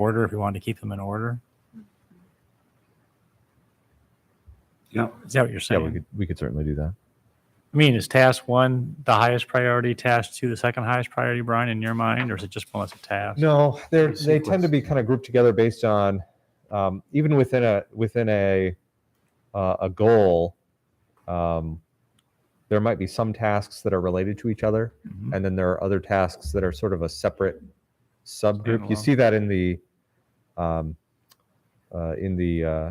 order if we wanted to keep them in order. Yeah. Is that what you're saying? Yeah, we could certainly do that. I mean, is task 1 the highest priority, task 2 the second highest priority, Brian, in your mind, or is it just one as a task? No, they tend to be kind of grouped together based on even within a goal. There might be some tasks that are related to each other, and then there are other tasks that are sort of a separate subgroup. You see that in the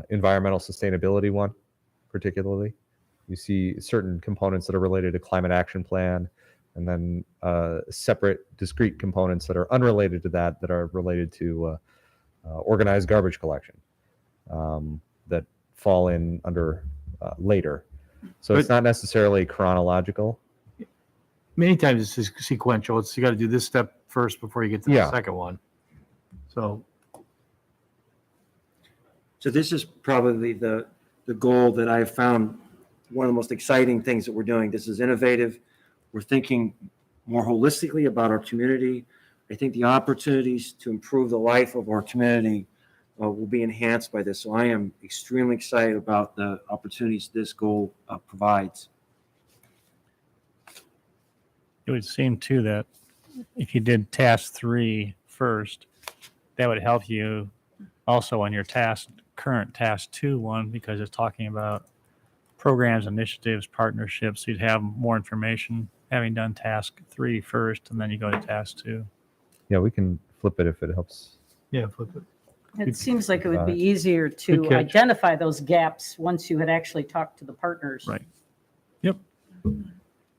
environmental sustainability one, particularly. You see certain components that are related to climate action plan, and then separate discrete components that are unrelated to that are related to organized garbage collection that fall in under later. So it's not necessarily chronological. Many times it's sequential. You got to do this step first before you get to the second one. So this is probably the goal that I've found one of the most exciting things that we're doing. This is innovative. We're thinking more holistically about our community. I think the opportunities to improve the life of our community will be enhanced by this. So I am extremely excited about the opportunities this goal provides. It would seem too that if you did task 3 first, that would help you also on your current task 2 one, because it's talking about programs, initiatives, partnerships. You'd have more information having done task 3 first, and then you go to task 2. Yeah, we can flip it if it helps. yeah, flip it. It seems like it would be easier to identify those gaps once you had actually talked to the partners. Right. Yep.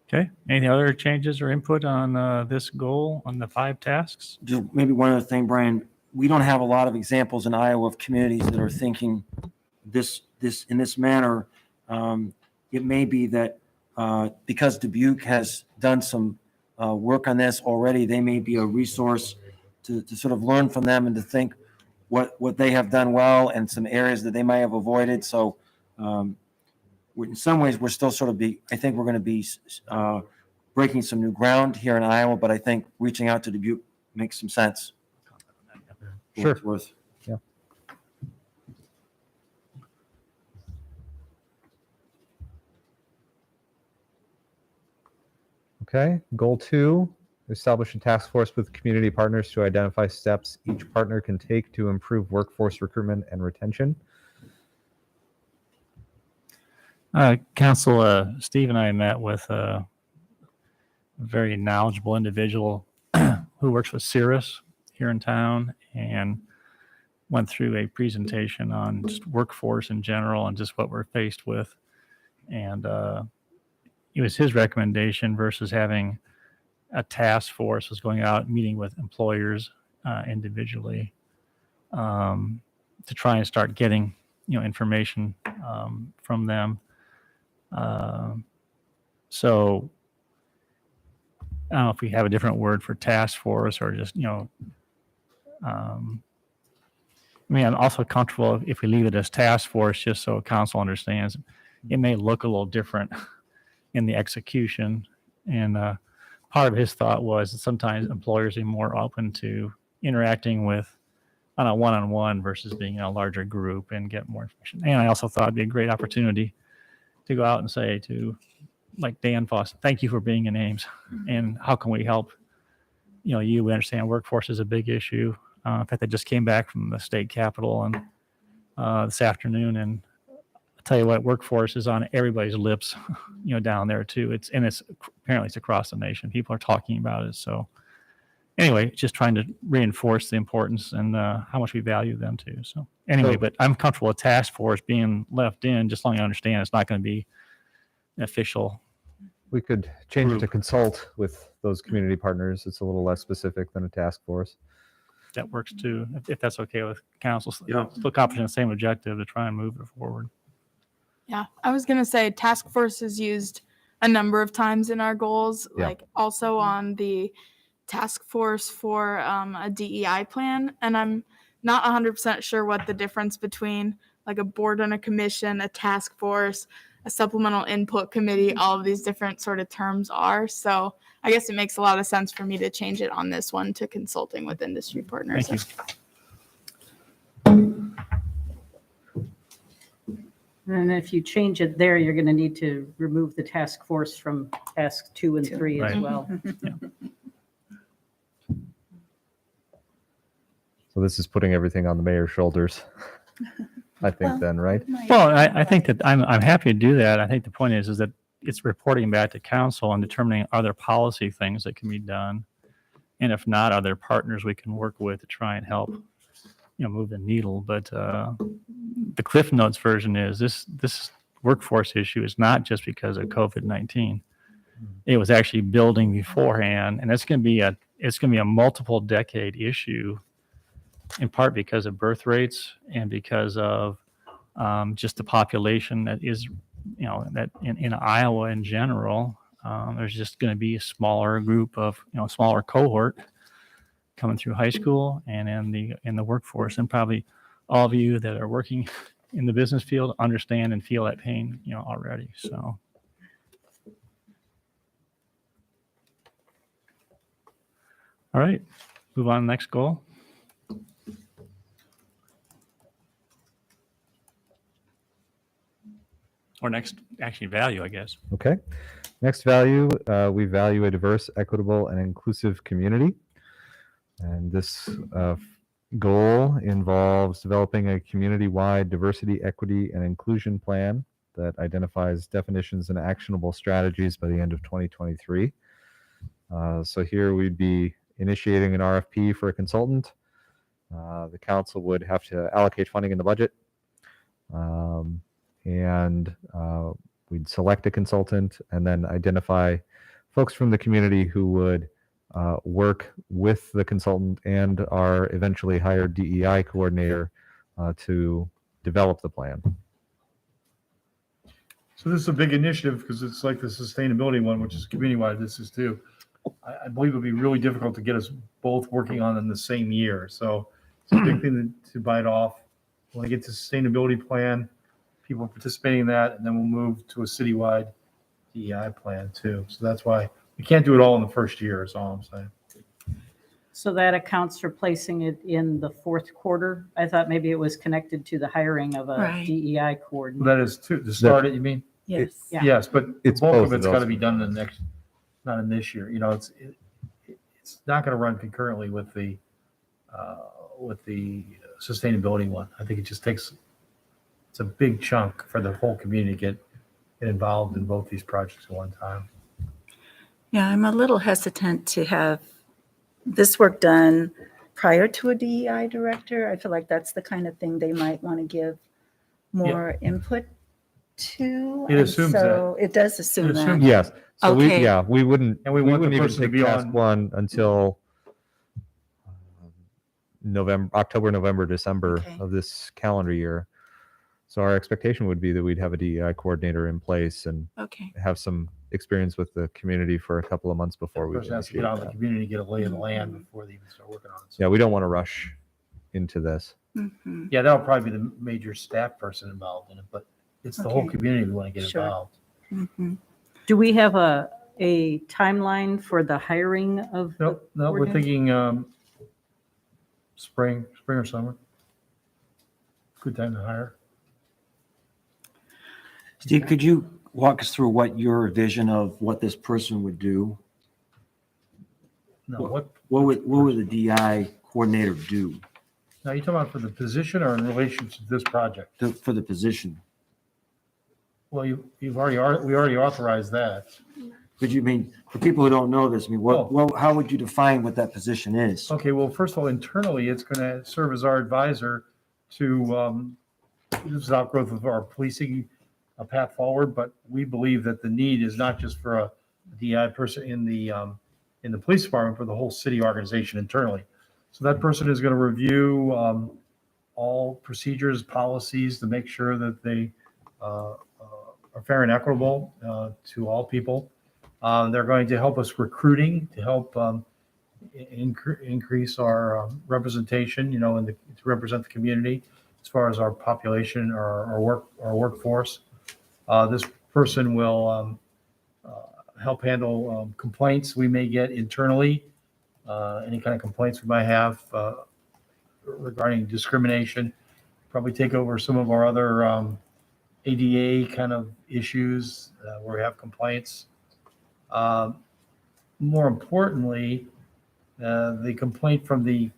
Okay. Any other changes or input on this goal on the 5 tasks? Just maybe one other thing, Brian. We don't have a lot of examples in Iowa of communities that are thinking this in this manner. It may be that because Dubuque has done some work on this already, they may be a resource to sort of learn from them and to think what they have done well and some areas that they might have avoided. So in some ways, we're still sort of I think we're going to be breaking some new ground here in Iowa, but I think reaching out to Dubuque makes some sense. Sure. Worth. Yeah. Okay. Goal 2, establish a task force with community partners to identify steps each partner can take to improve workforce recruitment and retention. Council, Steve and I met with a very knowledgeable individual who works with Cirrus here in town, and went through a presentation on just workforce in general and just what we're faced with. And it was his recommendation versus having a task force was going out meeting with employers individually to try and start getting information from them. So I don't know if we have a different word for task force or just I mean, I'm also comfortable if we leave it as task force, just so council understands. It may look a little different in the execution, and part of his thought was that sometimes employers are more open to interacting with on a one-on-one versus being in a larger group and get more information. And I also thought it'd be a great opportunity to go out and say to, like Dan Foss, thank you for being in Ames, and how can we help? We understand workforce is a big issue. In fact, I just came back from the state capitol and this afternoon, and I'll tell you what, workforce is on everybody's lips, down there too. It's apparently it's across the nation. People are talking about it. So anyway, just trying to reinforce the importance and how much we value them too. So anyway, but I'm comfortable with task force being left in, just long as I understand it's not going to be an official. We could change it to consult with those community partners. It's a little less specific than a task force. That works too, if that's okay with council. Yeah. Still accomplishing the same objective to try and move it forward. Yeah, I was going to say task force is used a number of times in our goals, like also on the task force for a DEI plan. And I'm not 100% sure what the difference between like a board and a commission, a task force, a supplemental input committee, all of these different sort of terms are. So I guess it makes a lot of sense for me to change it on this one to consulting with industry partners. Thank you. And if you change it there, you're going to need to remove the task force from task 2 and 3 as Right. well. So this is putting everything on the mayor's shoulders, I think then, right? Well, I think that I'm happy to do that. I think the point is that it's reporting back to council and determining other policy things that can be done. And if not, are there partners we can work with to try and help, move the needle? But the Cliff Notes version is this workforce issue is not just because of COVID-19. It was actually building beforehand, and it's going to be a multiple decade issue, in part because of birth rates and because of just the population that is, that in Iowa in general, there's just going to be a smaller group of, smaller cohort coming through high school and in the workforce. And probably all of you that are working in the business field understand and feel that pain, already. So. All right, move on to the next goal. Or next, actually, value, I guess. Okay. Next value, we value a diverse, equitable, and inclusive community. And this goal involves developing a community-wide diversity, equity, and inclusion plan that identifies definitions and actionable strategies by the end of 2023. So here we'd be initiating an RFP for a consultant. The council would have to allocate funding in the budget. And we'd select a consultant and then identify folks from the community who would work with the consultant and our eventually hired DEI coordinator to develop the plan. So this is a big initiative because it's like the sustainability one, which is community-wide. This is too. I believe it'll be really difficult to get us both working on in the same year. So it's a big thing to bite off. When I get to sustainability plan, people participating in that, and then we'll move to a citywide DEI plan too. So that's why we can't do it all in the first year, is all I'm saying. So that accounts for placing it in the fourth quarter. I thought maybe it was connected to the hiring of a Right. DEI Well, coordinator. that is to start it, you mean? Yes. Yeah. Yes, but It's the bulk both of of it's got to those. be done in the next, not in this year. It's not going to run concurrently with the sustainability one. I think it just takes, it's a big chunk for the whole community to get involved in both these projects at one time. Yeah, I'm a little hesitant to have this work done prior to a DEI director. I feel like that's the kind of thing they might want to give more input to. It assumes so it does assume It that. assumes- Yes. So Okay. we wouldn't, And we want the wouldn't even person to take be task on- one until October, November, December Okay. of this calendar year. So our expectation would be that we'd have a DEI coordinator in place and Okay. have some experience with the community for a couple of months before we Person has to get initiate out in the that. community, get a lay of the land before they even start working on it. So, Yeah, we don't want to rush into this. Mhm. yeah, that'll probably be the major staff person involved in it, but it's the whole Okay. community we want to get Sure. involved. Mhm. Do we have a timeline for the hiring of? the No, we're coordinator? thinking spring or summer. Good time to hire. Steve, could you walk us through what your vision of what this person would do? No, what, What would the DI coordinator do now you talking about for the position or in relation to this project? for the position? Well, we already authorized that. Could you mean, for people who don't know this, I mean, how would you define what that position is? Okay, well, first of all, internally, it's going to serve as our advisor to, this is outgrowth of our policing path forward, but we believe that the need is not just for a DI person in the police department, for the whole city organization internally. So that person is going to review all procedures, policies to make sure that they are fair and equitable to all people. They're going to help us recruiting to help increase our representation, to represent the community as far as our population or our workforce. This person will help handle complaints we may get internally, any kind of complaints we might have regarding discrimination. Probably take over some of our other ADA kind of issues where we have complaints. More importantly, the complaint from the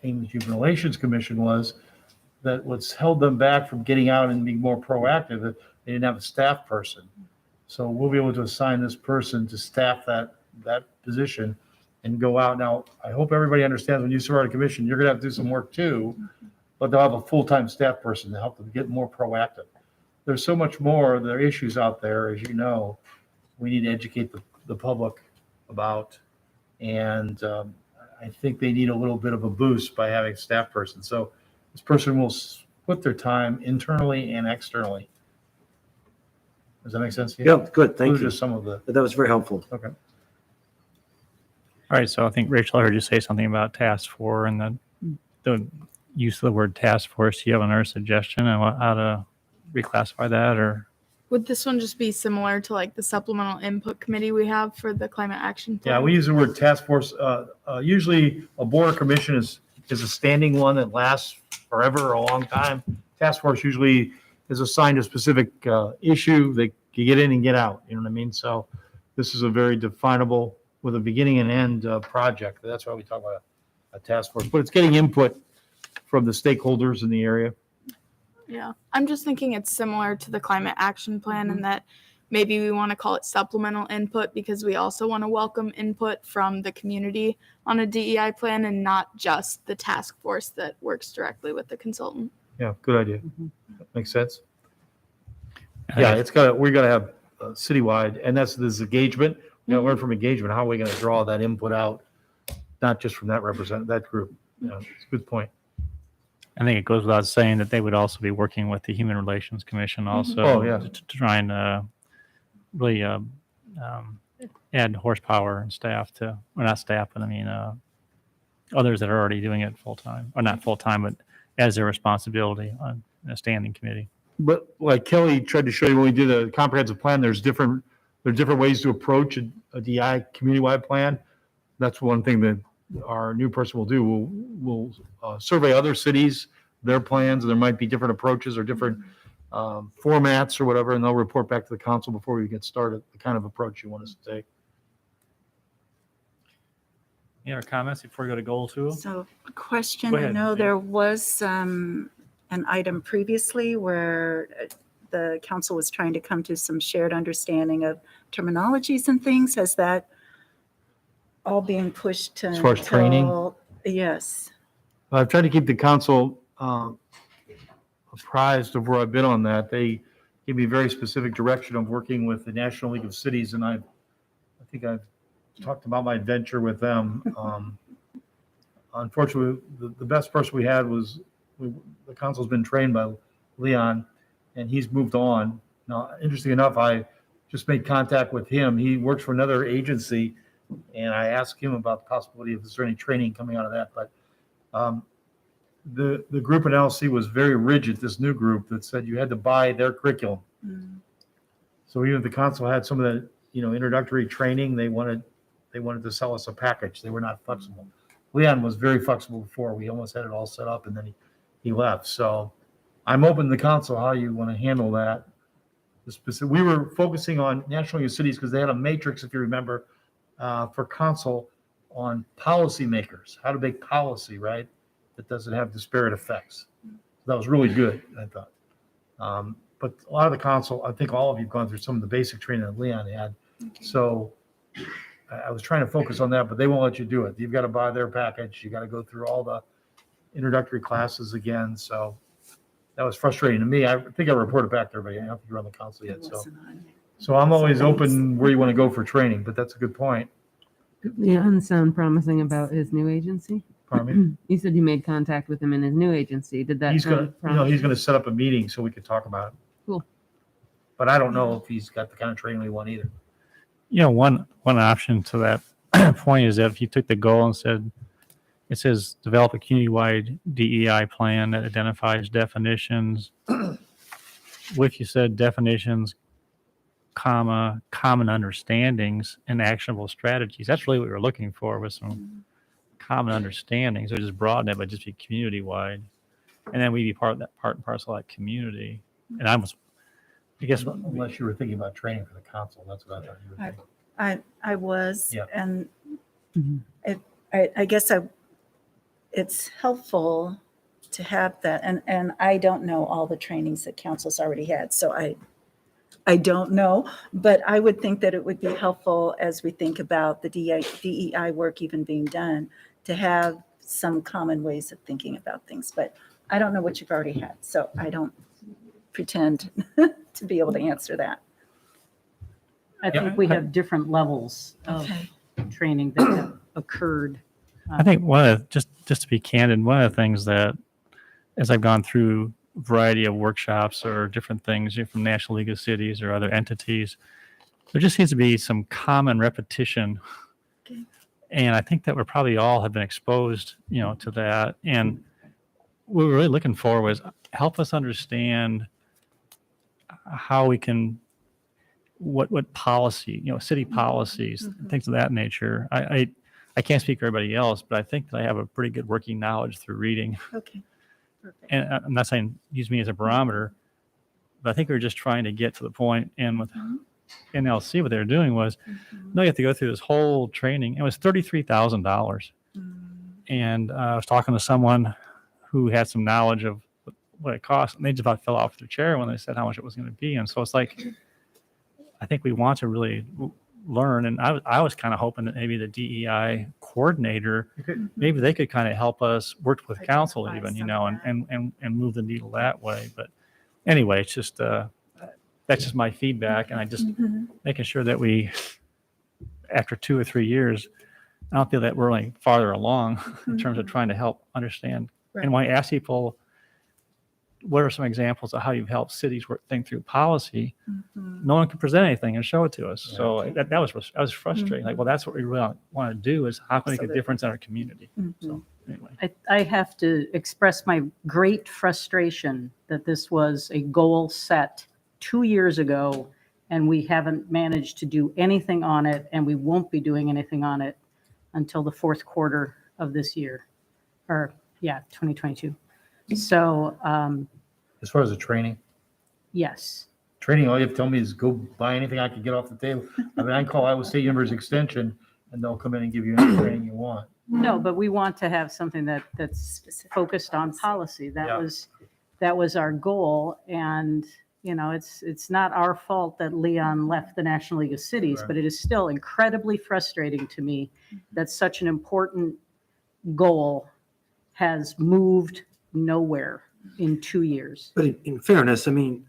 Ames Human Relations Commission was that what's held them back from getting out and being more proactive, that they didn't have a staff person. So we'll be able to assign this person to staff that position and go out. Now, I hope everybody understands when you start a commission, you're gonna have to do some work too, but they'll have a full-time staff person to help them get more proactive. There's so much more, there are issues out there, as you know, we need to educate the public about. And I think they need a little bit of a boost by having a staff person. So this person will split their time internally and externally. Does that make sense to you? Yeah, good, thank Those are you. some of the, That was very helpful. okay. All right, so I think Rachel, I heard you say something about task force and the use of the word task force. Do you have another suggestion on how to reclassify that, or? Would this one just be similar to like the supplemental input committee we have for the climate action plan? Yeah, we use the word task force. Usually a board or commission is a standing one that lasts forever or a long time. Task force usually is assigned a specific issue that you get in and get out. You know what I mean? So this is a very definable with a beginning and end project. That's why we talk about a task force, but it's getting input from the stakeholders in the area. Yeah, I'm just thinking it's similar to the climate action plan and that maybe we want to call it supplemental input because we also want to welcome input from the community on a DEI plan and not just the task force that works directly with the consultant. Yeah, good idea. Makes sense. Yeah, we gotta have citywide, and that's this engagement. We gotta learn from engagement. How are we gonna draw that input out? Not just from that group. Yeah, it's a good point. I think it goes without saying that they would also be working with the Human Relations Commission also. Oh, yeah. To try and really add horsepower and staff to, or not staff, but I mean, others that are already doing it full-time, or not full-time, but as their responsibility on a standing committee. But like Kelly tried to show you when we did a comprehensive plan, there are different ways to approach a DI community-wide plan. That's one thing that our new person will do. We'll survey other cities, their plans, and there might be different approaches or different formats or whatever, and they'll report back to the council before we get started, the kind of approach you want us to take. Any other comments before we go to goal 2? So question, Go I ahead, know Mary. there was an item previously where the council was trying to come to some shared understanding of terminologies and things. Has that all being pushed to? As far as training? Yes. I've tried to keep the council apprised of where I've been on that. They give me very specific direction of working with the National League of Cities, and I think I've talked about my adventure with them. Unfortunately, the best person we had was the council's been trained by Leon, and he's moved on. Now, interesting enough, I just made contact with him. He works for another agency, and I asked him about the possibility of is there any training coming out of that. But the group in LC was very rigid, this new group that said you had to buy their curriculum. So even if the council had some of the introductory training, they wanted to sell us a package. They were not flexible. Leon was very flexible before. We almost had it all set up, and then he left. So I'm open to the council how you want to handle that. We were focusing on National Youth Cities because they had a matrix, if you remember, for council on policymakers, how to make policy, right, that doesn't have disparate effects. That was really good, I thought. But a lot of the council, I think all of you have gone through some of the basic training that Leon had. Okay. So I was trying to focus on that, but they won't let you do it. You've got to buy their package. You got to go through all the introductory classes again. So that was frustrating to me. I think I reported back to everybody. I don't think you're on the council yet. So I'm always open where you want to go for training, but that's a good point. Leon sound promising about his new agency. Pardon me? You said you made contact with him in his new agency. Did that He's sound going to set up a meeting so we could talk about it. Cool. But I don't know if he's got the kind of training we want either. One option to that point is that if you took the goal and said, it says develop a community-wide DEI plan that identifies definitions. What if you said definitions, common understandings and actionable strategies? That's really what we were looking for, with some common understandings. Or just broaden it, but just be community-wide. and then we be part of that part and parcel of that community. And I guess, Unless you were thinking about training for the council, that's what I thought you were thinking. I was, Yeah. and Mhm. I guess it's helpful to have that, and I don't know all the trainings that council's already had, so I don't know, but I would think that it would be helpful as we think about the DEI work even being done, to have some common ways of thinking about things, but I don't know what you've already had, so I don't pretend to be able to answer that. I think we have different levels of Okay. training that have occurred. I think just to be candid, one of the things that, as I've gone through a variety of workshops or different things from National League of Cities or other entities, there just seems to be some common repetition. Okay. And I think that we probably all have been exposed, to that. And what we're really looking for was help us understand how we can, what policy, city policies, things of that nature. I can't speak for everybody else, but I think that I have a pretty good working knowledge through reading. Okay. Perfect. And I'm not saying use me as a barometer, but I think we were just trying to get to the point. And with NLC, what they were doing was, no, you have to go through this whole training. It was $33,000. And I was talking to someone who had some knowledge of what it cost, and they just about fell off their chair when they said how much it was going to be. And so it's like, I think we want to really learn. And I was kind of hoping that maybe the DEI coordinator, maybe they could kind of help us work with council Identify even, some of and move the needle that way. But anyway, it's just, that's just my feedback. And I just making sure that we, after 2 or 3 years, I don't feel that we're only farther along in terms of trying to help understand. Right. And when I ask people, what are some examples of how you've helped cities think through policy? No one can present anything and show it to us. So that was frustrating. Like, well, that's what we really want to do, is how can we make a difference in our community? So anyway. I have to express my great frustration that this was a goal set 2 years ago, and we haven't managed to do anything on it, and we won't be doing anything on it until the fourth quarter of this year, 2022. So, As far as the training, yes. all you have to tell me is go buy anything I can get off the table. I mean, I can call Iowa State University Extension and they'll come in and give you any training you want. No, but we want to have something that's focused on policy. That was our goal. And, it's not our fault that Leon left the National League of Cities, Right. but it is still incredibly frustrating to me that such an important goal has moved nowhere in 2 years. But in fairness, I mean,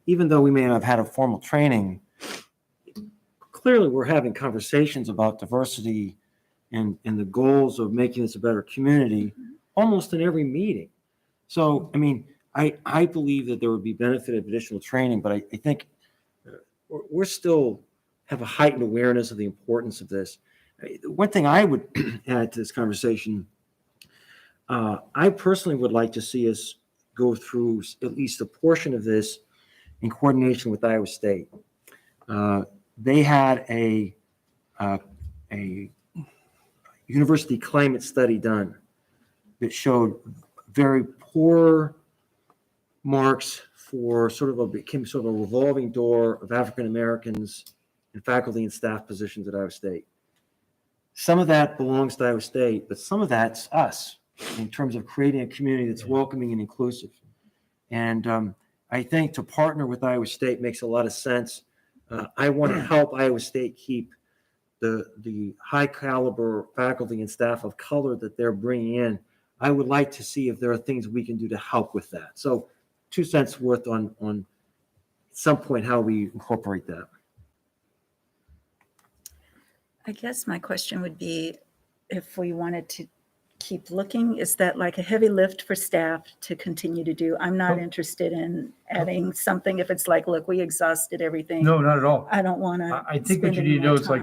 even though we may not have had a formal training, clearly we're having conversations about diversity and the goals of making this a better community almost in every meeting. So, I mean, I believe that there would be benefit of additional training, but I think we're still have a heightened awareness of the importance of this. One thing I would add to this conversation, I personally would like to see us go through at least a portion of this in coordination with Iowa State. They had a university climate study done that showed very poor marks for became sort of a revolving door of African Americans in faculty and staff positions at Iowa State. Some of that belongs to Iowa State, but some of that's us in terms of creating a community that's welcoming and inclusive. And I think to partner with Iowa State makes a lot of sense. I want to help Iowa State keep the high caliber faculty and staff of color that they're bringing in. I would like to see if there are things we can do to help with that. So 2 cents worth on some point how we incorporate that. I guess my question would be, if we wanted to keep looking, is that like a heavy lift for staff to continue to do? I'm not interested in adding something if it's like, look, we exhausted everything. No, not at all. I don't want to. I think what you need to know is like,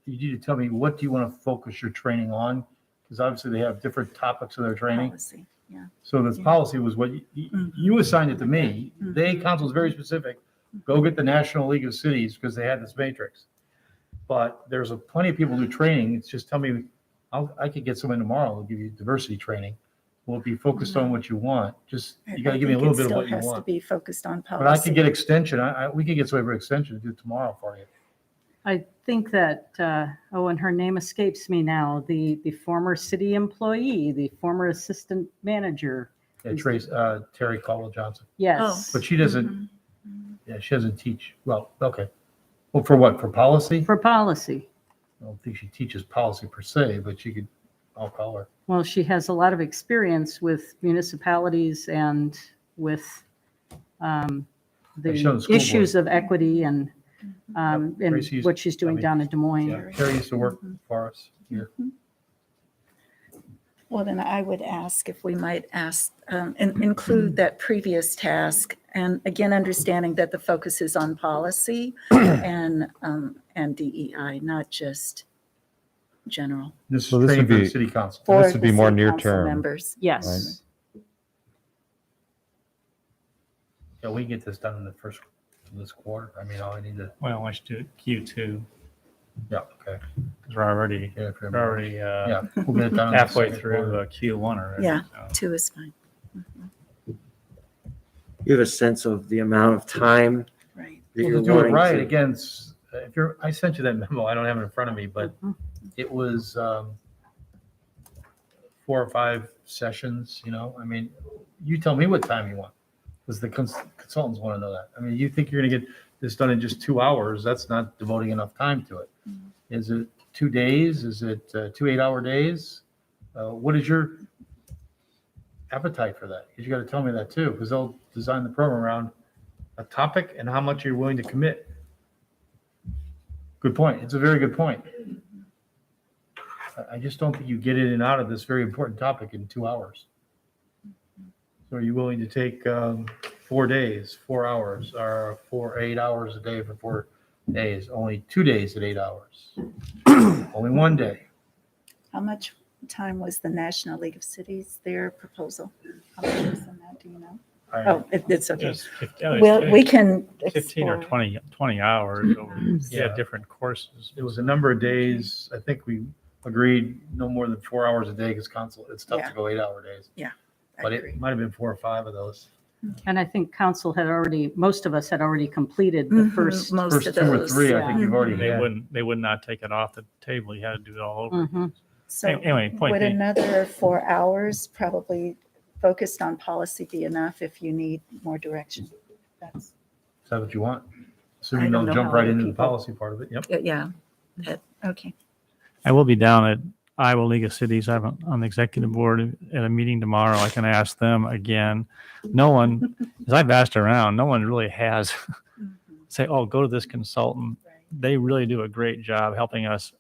you need to tell me, what do you want to focus your training on? Because obviously they have different topics of their training. Policy, yeah. So this policy was what you assigned it to me. Council was very specific. Go get the National League of Cities because they had this matrix. But there's plenty of people who do training. It's just tell me, I could get someone tomorrow who'll give you diversity training. will it be focused on what you want? Just, you I gotta give me a think little it bit of still what you has to want. be focused on But I could policy. get extension, we could get somebody for extension to do it tomorrow for you. I think that, and her name escapes me now, the former city employee, the former assistant manager. Yeah, Terry Caldwell Johnson. Yes, But she doesn't, yeah, she doesn't teach, well, okay. Well, for what, for policy? for policy. I don't think she teaches policy per se, but I'll call her. Well, she has a lot of experience with municipalities and with She's on the the school issues of equity and Tracy used- what she's doing down in Des Moines. Yeah, Terry used to work for us here. Well, then I would ask if we might ask, include that previous task. And again, understanding that the focus is on policy and DEI, not just general. This is So this training would for the be- city council. For This would the be more city near council term. Members. Yes. Yeah, we can get this done in this quarter. I mean, all I need to, Well, let's do Q2, yeah, okay. because we're already, Yeah, if you're- we're already Yeah, we'll get it done in the halfway second through quarter. Q1 already. Yeah. so. 2 is fine. You have a sense of the amount of time Right. that Well, you're to do it wanting right, to. again, I sent you that memo, I don't have it in front of me, but it was 4 or 5 sessions, I mean, you tell me what time you want, because the consultants want to know that. I mean, you think you're gonna get this done in just 2 hours, that's not devoting enough time to it. Is it 2 days? Is it 2 8-hour days? What is your appetite for that? Because you got to tell me that too, because they'll design the program around a topic and how much you're willing to commit. Good point. It's a very good point. I just don't think you get in and out of this very important topic in 2 hours. So are you willing to take 4 days, 4 hours, or 8 hours a day for 4 days? Only 2 days at 8 hours. Only 1 day. How much time was the National League of Cities, their proposal? How much was in that, do you know? Oh, it's okay. Just 15, Well, we can. 15 or explore. 20 hours over Yeah. different courses. It was a number of days. I think we agreed no more than 4 hours a day because council, it's tough Yeah. to go 8-hour days. I But agree. it might have been 4 or 5 of those. And I think council most of us had already completed the Mhm, first. most First of 2 or those, 3, I yeah. think you've already They had. they would not take it off the table. You had to do it all over. Mhm. So Anyway, point would being- another 4 hours probably focused on policy be enough if you need more direction? That's, Is that what you want? I Assuming don't they'll know jump how right other into the people- policy part of it. Yep. yeah, okay. I will be down at Iowa League of Cities. I'm on the executive board at a meeting tomorrow. I can ask them again. No one, as I've asked around, no one really has say, oh, go to this consultant. Right. They really do a great job helping us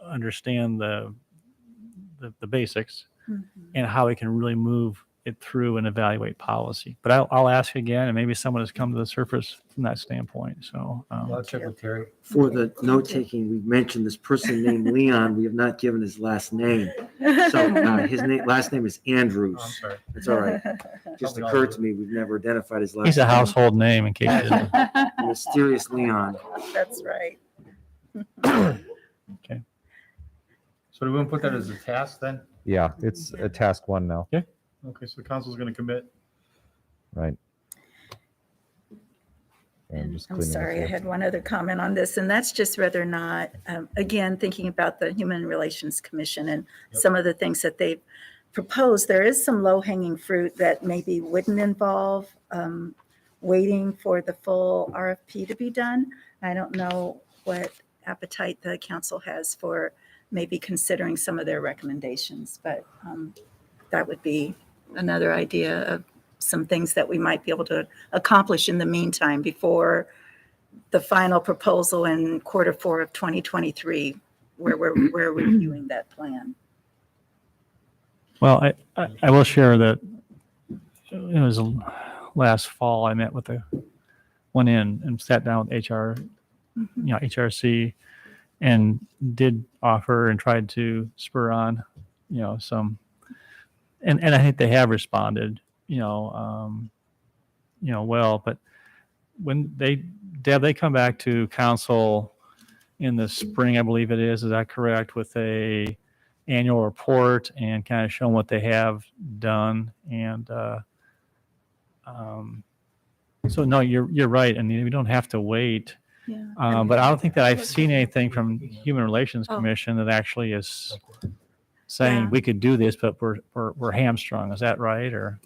understand the basics Mhm. and how we can really move it through and evaluate policy. But I'll ask again, and maybe someone has come to the surface from that standpoint. So Well, I'll check with Terry. For the note taking, we mentioned this person named Leon. We have not given his last name. So his last name is Oh, I'm Andrews. sorry. It's all right. Just Probably all occurred of to me, we've never identified his last he's a name. household name in case you didn't. Mysterious Leon. That's right. So do we want to put that as a task then? Yeah, it's a task 1 now, Okay, so the council's going to commit. right? And And just I'm cleaning up sorry, I here. had one other comment on this, and that's just whether or not, again, thinking about the Human Relations Commission and Yep. some of the things that they've proposed, there is some low-hanging fruit that maybe wouldn't involve waiting for the full RFP to be done. I don't know what appetite the council has for maybe considering some of their recommendations, but that would be another idea of some things that we might be able to accomplish in the meantime before the final proposal in Q4 of 2023, where we're reviewing that plan. Well, I will share that it was last fall. I met with went in and sat down with HRC, and did offer and tried to spur on, some, and I think they have responded, well. But when they come back to council in the spring, I believe it is that correct, with a annual report and kind of show them what they have done. And so no, you're right. And we don't have to wait. Yeah. But I don't think that I've seen anything from Human Relations Oh. Commission that actually is saying Yeah. we could do this, but we're hamstrung. Is that right? Or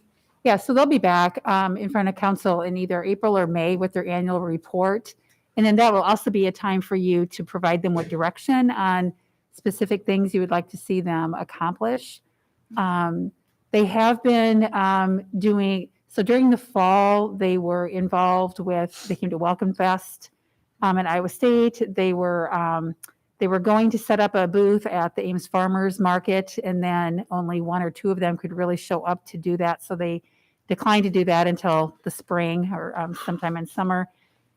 Yeah, so they'll be back in front of council in either April or May with their annual report. And then that will also be a time for you to provide them with direction on specific things you would like to see them accomplish. They have been doing, so during the fall, they were involved with, they came to Welcome Fest at Iowa State. They were going to set up a booth at the Ames Farmers Market, and then only one or two of them could really show up to do that. So they declined to do that until the spring or sometime in summer.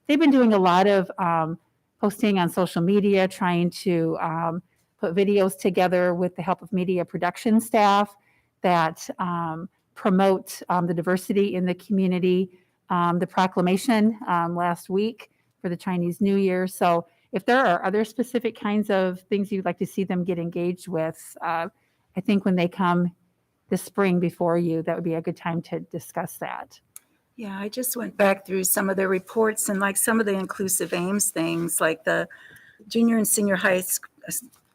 They've been doing a lot of posting on social media, trying to put videos together with the help of media production staff that promote the diversity in the community. The proclamation last week for the Chinese New Year. So if there are other specific kinds of things you'd like to see them get engaged with, I think when they come this spring before you, that would be a good time to discuss that. Yeah, I just went back through some of their reports and like some of the inclusive Ames things, like the junior and senior high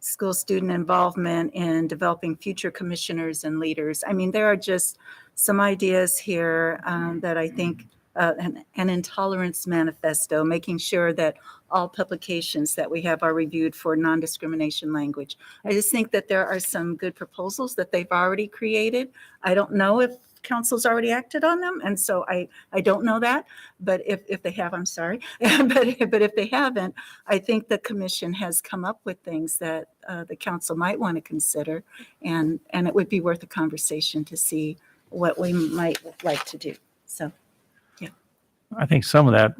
school student involvement in developing future commissioners and leaders. I mean, there are just some ideas here that I think an intolerance manifesto, making sure that all publications that we have are reviewed for non-discrimination language. I just think that there are some good proposals that they've already created. I don't know if council's already acted on them, and so I don't know that, but if they have, I'm sorry. but if they haven't, I think the commission has come up with things that the council might want to consider, and it would be worth a conversation to see what we might like to do. So I think some of that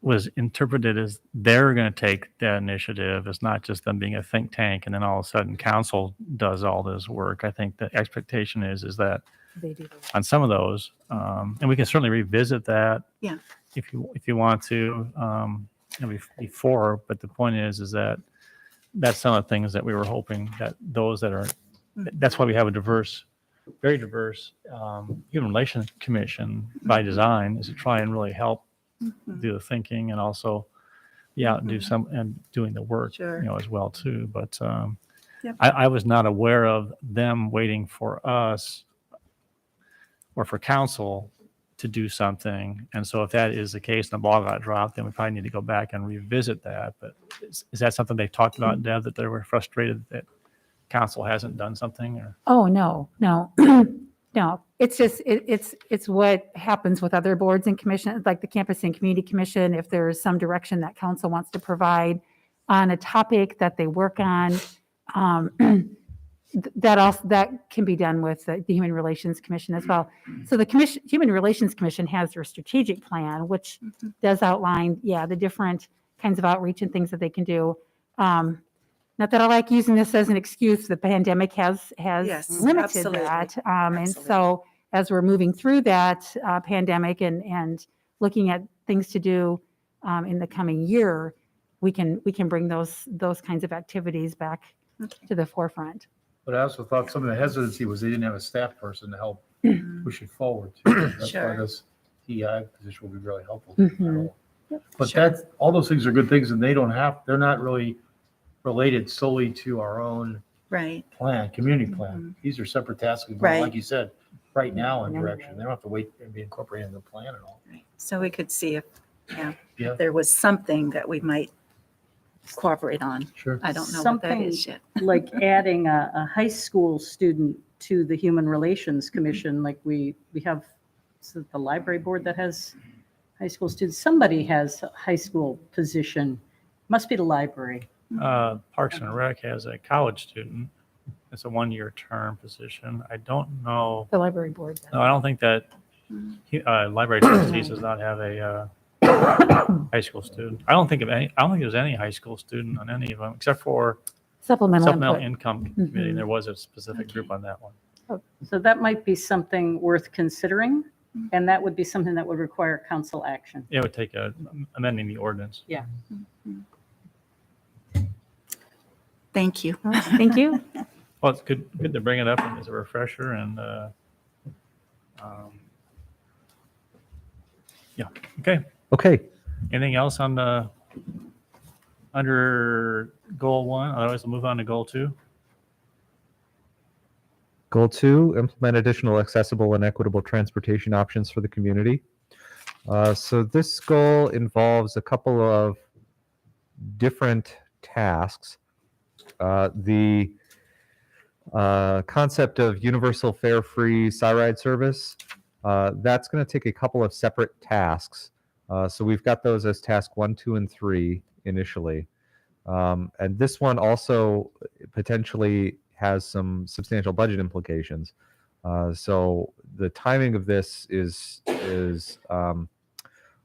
was interpreted as they're going to take that initiative. It's not just them being a think tank and then all of a sudden council does all this work. I think the expectation is that They do. on some of those, and we can certainly revisit that. Yeah. If you want to, before, but the point is that that's some of the things that we were hoping that those that are, that's why we have a very diverse Human Relations Commission by design, is to try and really help do the thinking and also do some and doing the work Sure. as well too. But Yep. I was not aware of them waiting for us or for council to do something. And so if that is the case and the ball got dropped, then we probably need to go back and revisit that. But is that something they talked about, Deb, that they were frustrated that council hasn't done something? Or Oh, no. No, it's just, it's what happens with other boards and commissions, like the Campus and Community Commission. If there's some direction that council wants to provide on a topic that they work on, that can be done with the Human Relations Commission as well. So the Human Relations Commission has their strategic plan, which does outline, the different kinds of outreach and things that they can do. Not that I like using this as an excuse. The pandemic has Yes, limited absolutely. that. And Absolutely. so as we're moving through that pandemic and looking at things to do in the coming year, we can bring those kinds of activities back to the forefront. But I also thought some of the hesitancy was they didn't have a staff person to help push it forward too. That's why Sure. this TI position will be really helpful. Mhm. But Sure. all those things are good things, and they're not really related solely to our own right. plan, community plan. These are separate tasks, Right. like you said, right now in direction. They don't have to wait and be incorporated in the plan at all. Right. So we could see if Yeah. there was something that we might cooperate on. Sure. I don't know what that Something is yet. like adding a high school student to the Human Relations Commission, like we have, is it the library board that has high school students? Somebody has a high school position, must be the library. Parks and Rec has a college student. It's a 1-year term position. I don't know. The library board. No, I don't think that library trustees does not have a high school student. I don't think there's any high school student on any of them except for Supplemental supplemental input. income committee. There was a specific group on that one. So that might be something worth considering, and that would be something that would require council action. It would take amending the ordinance. Thank you. Thank you. Well, it's good to bring it up as a refresher and, yeah, okay. Okay. Anything else on the, under goal 1? Otherwise we'll move on to goal 2. Goal 2, implement additional accessible and equitable transportation options for the community. So this goal involves a couple of different tasks. The concept of universal fare-free Cyride service, that's going to take a couple of separate tasks. So we've got those as task 1, 2, and 3 initially. And this one also potentially has some substantial budget implications. So the timing of this is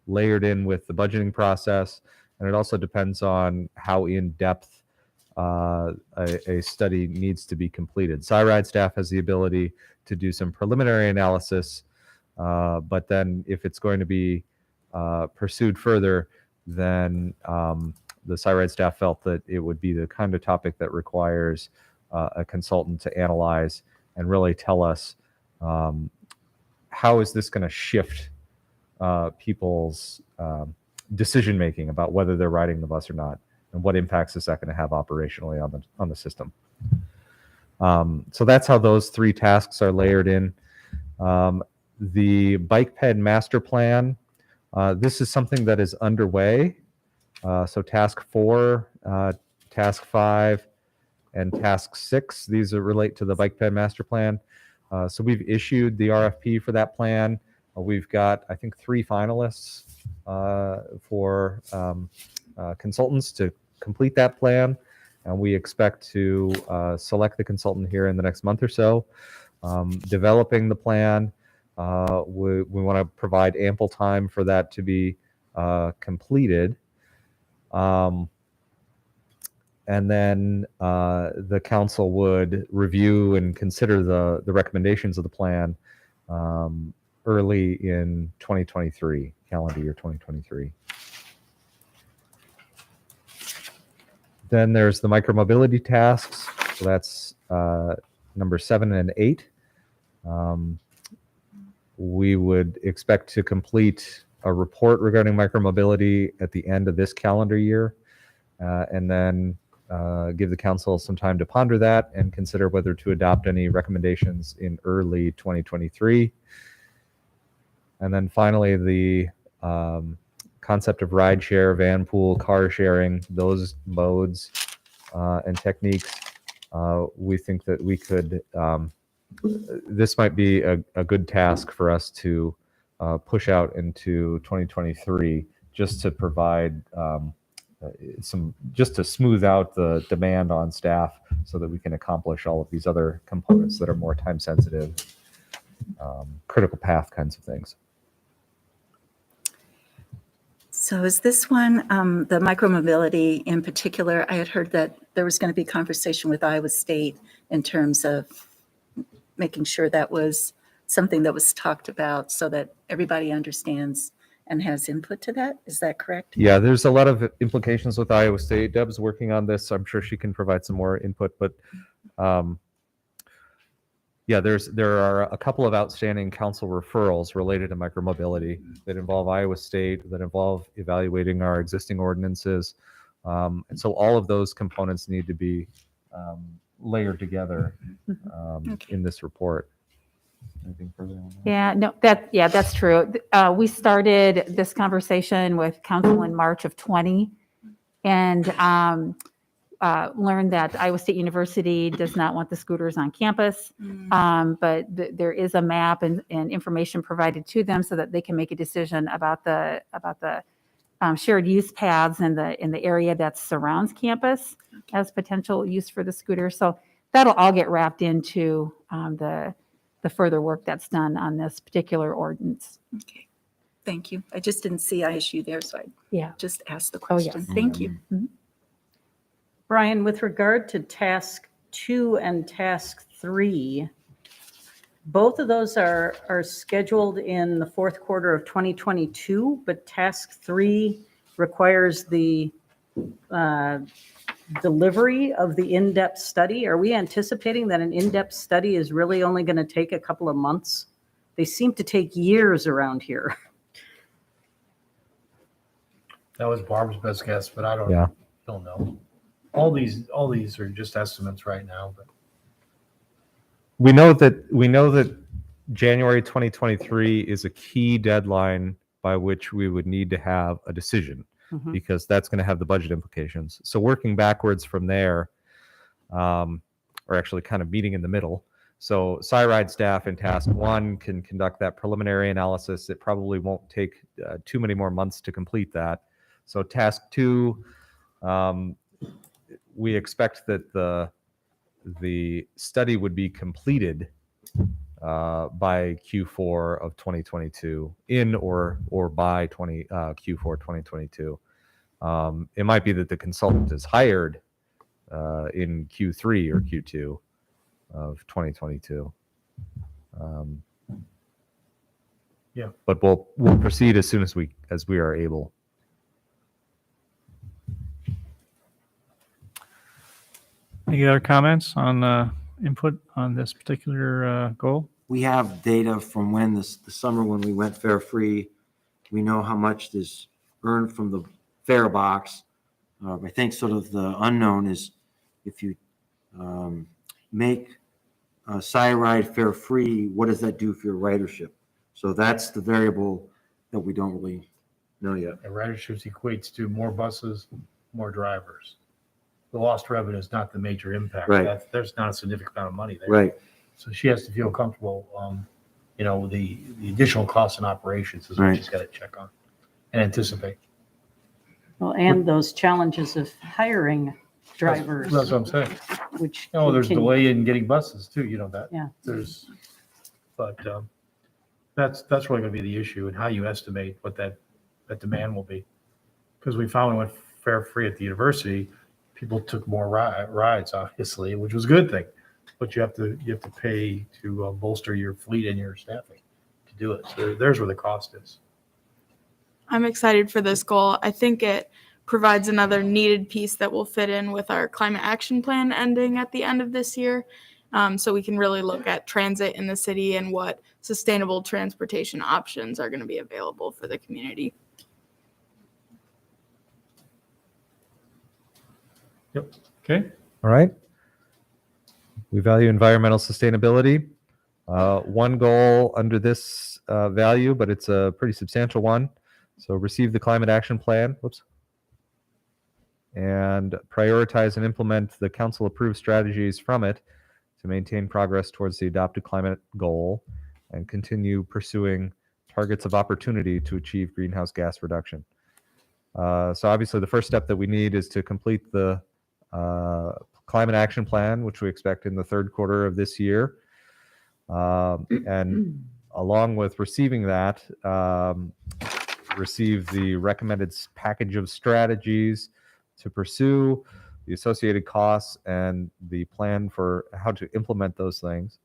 layered in with the budgeting process, and it also depends on how in-depth a study needs to be completed. Cyride staff has the ability to do some preliminary analysis, but then if it's going to be pursued further, then the Cyride staff felt that it would be the kind of topic that requires a consultant to analyze and really tell us how is this going to shift people's decision making about whether they're riding the bus or not, and what impacts is that going to have operationally on the system. So that's how those 3 tasks are layered in. The bike ped master plan, this is something that is underway. So task 4, task 5, and task 6, these relate to the bike ped master plan. So we've issued the RFP for that plan. We've got, I think, 3 finalists for consultants to complete that plan. And we expect to select the consultant here in the next month or so. Developing the plan, we want to provide ample time for that to be completed. And then the council would review and consider the recommendations of the plan early in 2023, calendar year 2023. Then there's the micromobility tasks. So that's number 7 and 8. We would expect to complete a report regarding micromobility at the end of this calendar year, and then give the council some time to ponder that and consider whether to adopt any recommendations in early 2023. And then finally, the concept of rideshare, van pool, car sharing, those modes and techniques, we think that we could, this might be a good task for us to push out into 2023, just to provide just to smooth out the demand on staff so that we can accomplish all of these other components that are more time sensitive, critical path kinds of things. So is this one, the micromobility in particular, I had heard that there was going to be conversation with Iowa State in terms of making sure that was something that was talked about so that everybody understands and has input to that. Is that correct? Yeah, there's a lot of implications with Iowa State. Deb's working on this, so I'm sure she can provide some more input, but yeah, there are a couple of outstanding council referrals related to micromobility that involve Iowa State, that involve evaluating our existing ordinances. And so all of those components need to be layered together in this report. Anything further on that? Yeah, that's true. We started this conversation with council in March of 20 and learned that Iowa State University does not want the scooters on campus, but there is a map and information provided to them so that they can make a decision about the shared use paths in the area that surrounds campus as potential use for the scooter. So that'll all get wrapped into the further work that's done on this particular ordinance. Okay, thank you. I just didn't see ISU there, so I just asked the Oh, yes. question. Thank you. Brian, with regard to task 2 and task 3, both of those are scheduled in the fourth quarter of 2022, but task 3 requires the delivery of the in-depth study? Are we anticipating that an in-depth study is really only going to take a couple of months? They seem to take years around here. That was Barb's best guess, but I Yeah. don't know. All these are just estimates right now, but We know that January 2023 is a key deadline by which we would need to have a decision, Mhm. because that's going to have the budget implications. So working backwards from there, or actually kind of meeting in the middle. So SIRIDE staff in task 1 can conduct that preliminary analysis. It probably won't take too many more months to complete that. So task 2, we expect that the study would be completed by Q4 of 2022, or by Q4 2022. It might be that the consultant is hired in Q3 or Q2 of 2022. Yeah. But we'll proceed as soon as we are able. Any other comments on input on this particular goal? We have data from when the summer when we went fare free. We know how much is earned from the fare box. I think sort of the unknown is if you make SIRIDE fare free, what does that do for your ridership? So that's the variable that we don't really know yet. a ridership equates to more buses, more drivers. The lost revenue is not the major impact. Right. There's not a significant amount of money there. Right. So she has to feel comfortable, the additional costs and operations is what Right. she's got to check on and anticipate. Well, and those challenges of hiring drivers, That's what I'm saying. which. There's can- delay in getting buses too, that. Yeah. But that's really going to be the issue, and how you estimate what that demand will be. Because we found when we went fare free at the university, people took more rides, obviously, which was a good thing. But you have to pay to bolster your fleet and your staffing to do it. So there's where the cost is. I'm excited for this goal. I think it provides another needed piece that will fit in with our climate action plan ending at the end of this year. So we can really look at transit in the city and what sustainable transportation options are going to be available for the community. Yep. Okay. All right. We value environmental sustainability. One goal under this value, but it's a pretty substantial one. So receive the climate action plan. Whoops. And prioritize and implement the council approved strategies from it to maintain progress towards the adopted climate goal and continue pursuing targets of opportunity to achieve greenhouse gas reduction. So obviously the first step that we need is to complete the climate action plan, which we expect in the third quarter of this year. And along with receiving that, receive the recommended package of strategies to pursue, the associated costs, and the plan for how to implement those things.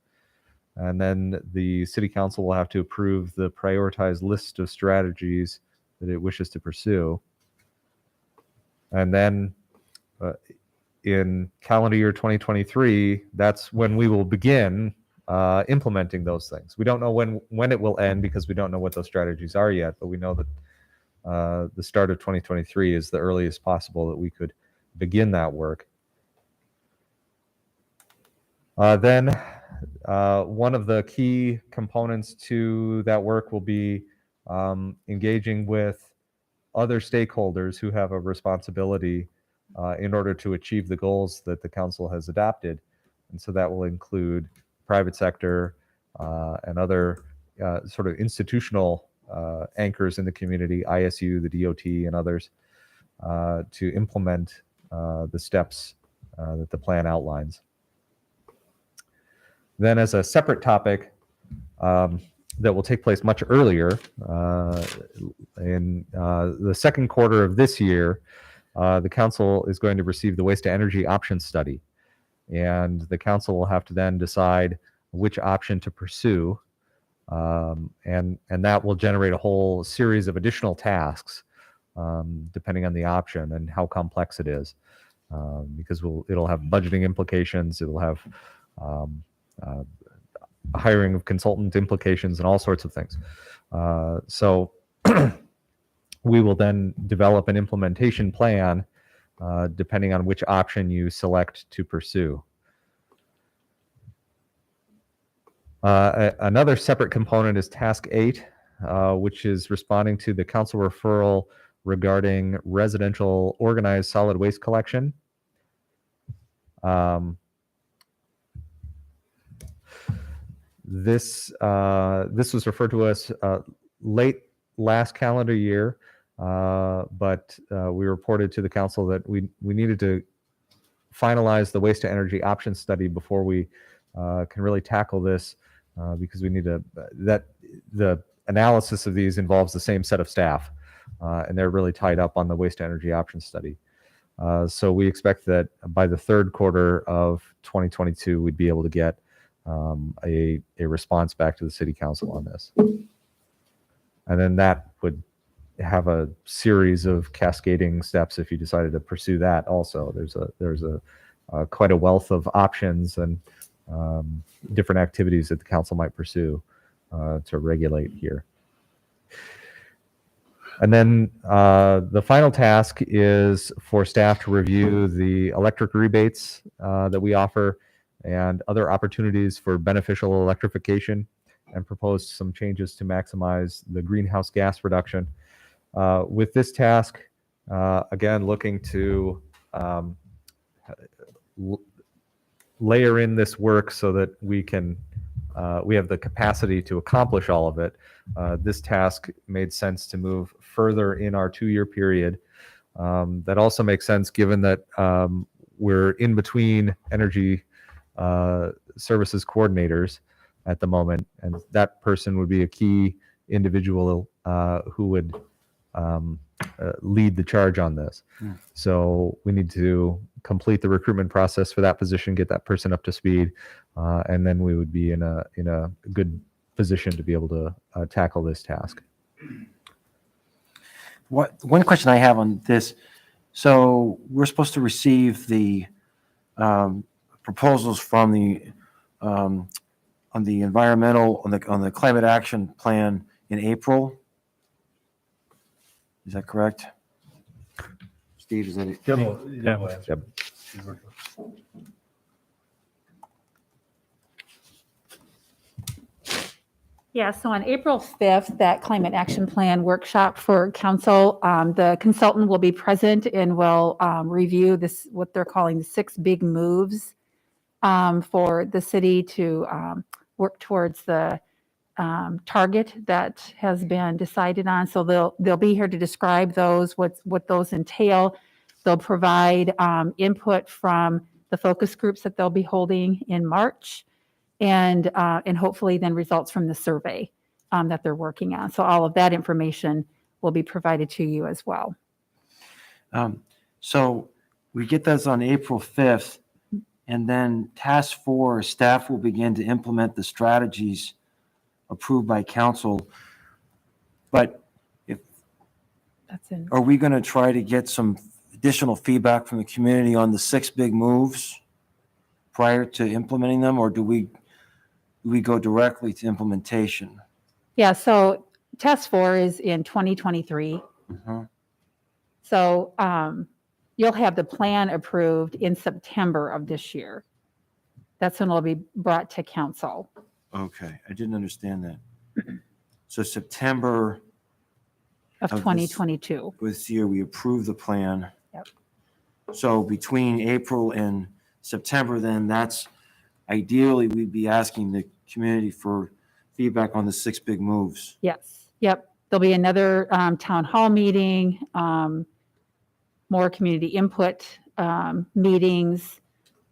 And then the city council will have to approve the prioritized list of strategies that it wishes to pursue. And then in calendar year 2023, that's when we will begin implementing those things. We don't know when it will end because we don't know what those strategies are yet, but we know that the start of 2023 is the earliest possible that we could begin that work. Then one of the key components to that work will be engaging with other stakeholders who have a responsibility in order to achieve the goals that the council has adopted. And so that will include private sector and other sort of institutional anchors in the community, ISU, the DOT, and others, to implement the steps that the plan outlines. Then as a separate topic that will take place much earlier, in the second quarter of this year, the council is going to receive the waste to energy option study. And the council will have to then decide which option to pursue. And that will generate a whole series of additional tasks, depending on the option and how complex it is. because it'll have budgeting implications. It will have hiring of consultant implications and all sorts of things. So we will then develop an implementation plan depending on which option you select to pursue. Another separate component is Task 8, which is responding to the council referral regarding residential organized solid waste collection. This was referred to us late last calendar year, but we reported to the council that we needed to finalize the waste to energy option study before we can really tackle this, because we need that the analysis of these involves the same set of staff, and they're really tied up on the waste to energy option study. So we expect that by the third quarter of 2022, we'd be able to get a response back to the city council on this. And then that would have a series of cascading steps if you decided to pursue that also. There's quite a wealth of options and different activities that the council might pursue to regulate here. And then the final task is for staff to review the electric rebates that we offer and other opportunities for beneficial electrification, and propose some changes to maximize the greenhouse gas reduction. With this task, again, looking to layer in this work so that we have the capacity to accomplish all of it. This task made sense to move further in our 2-year period. That also makes sense given that we're in between energy services coordinators at the moment, and that person would be a key individual who would lead the charge on this. So we need to complete the recruitment process for that position, get that person up to speed, and then we would be in a good position to be able to tackle this task. One question I have on this, so we're supposed to receive the proposals from the on the environmental, on the climate action plan in April. Is that correct? Steve, is that it? Yep. Yeah, so on April 5th, that climate action plan workshop for council, the consultant will be present and will review this, what they're calling the 6 big moves for the city to work towards the target that has been decided on. So they'll be here to describe those, what those entail. They'll provide input from the focus groups that they'll be holding in March, and hopefully then results from the survey that they're working on. So all of that information will be provided to you as well. So we get those on April 5th, and then task 4, staff will begin to implement the strategies approved by council. But are we going to try to get some additional feedback from the community on the 6 big moves prior to implementing them, or do we go directly to implementation? Yeah, so task 4 is in 2023. So you'll have the plan approved in September of this year. That's when it'll be brought to council. Okay, I didn't understand that. So September Of 2022. this year, we approved the plan. Yep. So between April and September, then that's ideally we'd be asking the community for feedback on the 6 big moves. Yes, yep. There'll be another town hall meeting, more community input meetings.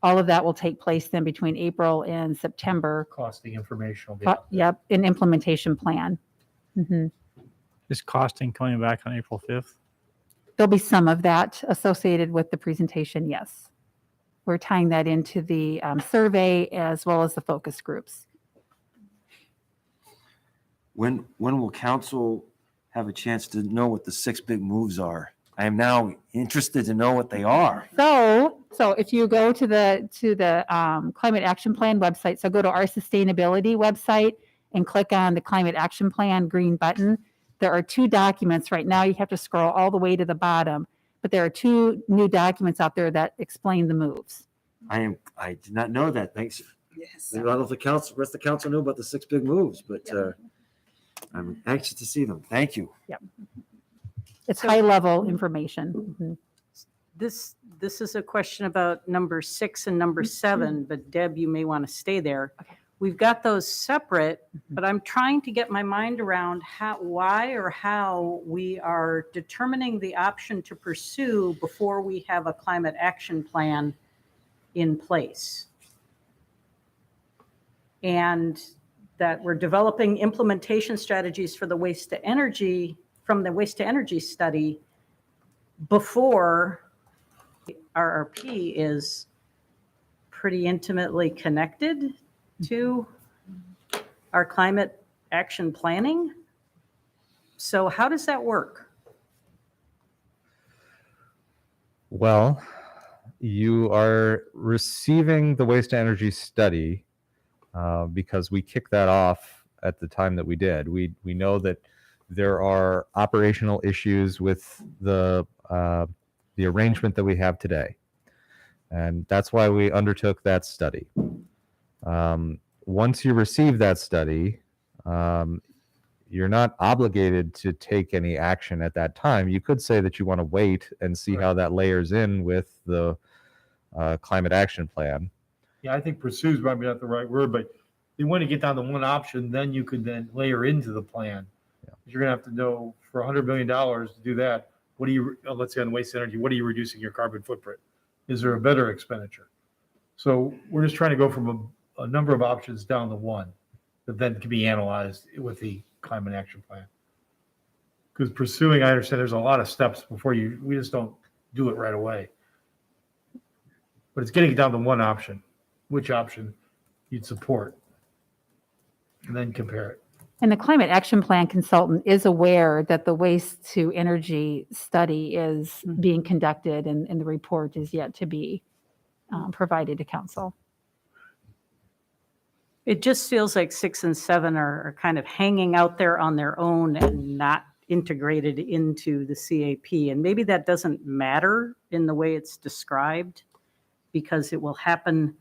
All of that will take place then between April and September. Costing information will be out there. Yep, an implementation plan. Mhm. Is costing coming back on April 5th? There'll be some of that associated with the presentation, yes. We're tying that into the survey as well as the focus groups. When will council have a chance to know what the 6 big moves are? I am now interested to know what they are. So if you go to the Climate Action Plan website, so go to our sustainability website and click on the Climate Action Plan green button. There are 2 documents right now. You have to scroll all the way to the bottom, but there are 2 new documents out there that explain the moves. I did not know that. Thanks. Yes. I don't know if the rest of the council knew about the 6 big moves, but I'm anxious to see them. Thank you. It's high level information. Mhm. This is a question about number 6 and number 7, but Deb, you may want to stay there. Okay. We've got those separate, but I'm trying to get my mind around how we are determining the option to pursue before we have a climate action plan in place. And that we're developing implementation strategies for the waste to energy, from the waste to energy study before RRP is pretty intimately connected to our climate action planning. So how does that work? Well, you are receiving the waste to energy study because we kicked that off at the time that we did. We know that there are operational issues with the arrangement that we have today, and that's why we undertook that study. Once you receive that study, you're not obligated to take any action at that time. You could say that you want to wait and see how that layers in with the climate action plan. Yeah, I think pursue is probably not the right word, but you want to get down to one option, then you could then layer into the plan. Yeah. You're going to have to know for $100 million to do that. What do you, let's say on waste energy, what are you reducing your carbon footprint? Is there a better expenditure? So we're just trying to go from a number of options down to one that then can be analyzed with the climate action plan. Because pursuing, I understand there's a lot of steps before we just don't do it right away. But it's getting it down to one option, which option you'd support, and then compare it. And the climate action plan consultant is aware that the waste to energy study is being conducted and the report is yet to be provided to council. It just feels like 6 and 7 are kind of hanging out there on their own and not integrated into the CAP. And maybe that doesn't matter in the way it's described because it will happen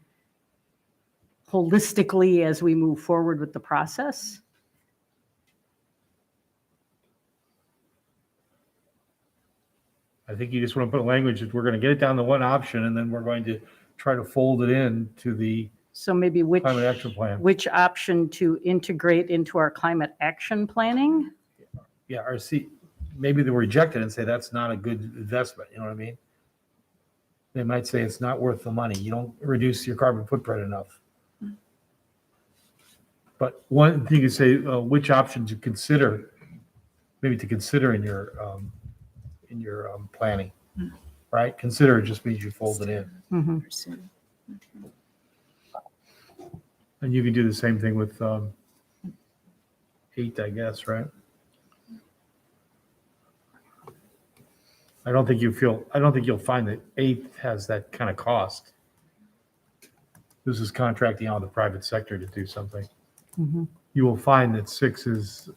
holistically as we move forward with the process. I think you just want to put a language that we're going to get it down to one option, and then we're going to try to fold it in to the So maybe climate action plan. which option to integrate into our climate action planning? Yeah, or see, maybe they reject it and say that's not a good investment. You know what I mean? They might say it's not worth the money. You don't reduce your carbon footprint enough. But one thing you say, which option to consider, maybe to consider in your planning, right? Consider just means you fold it in. Mhm. And you can do the same thing with 8, I guess, right? I don't think you'll find that 8 has that kind of cost. This is contracting out the private sector to do something. Mhm. You will find that 6 is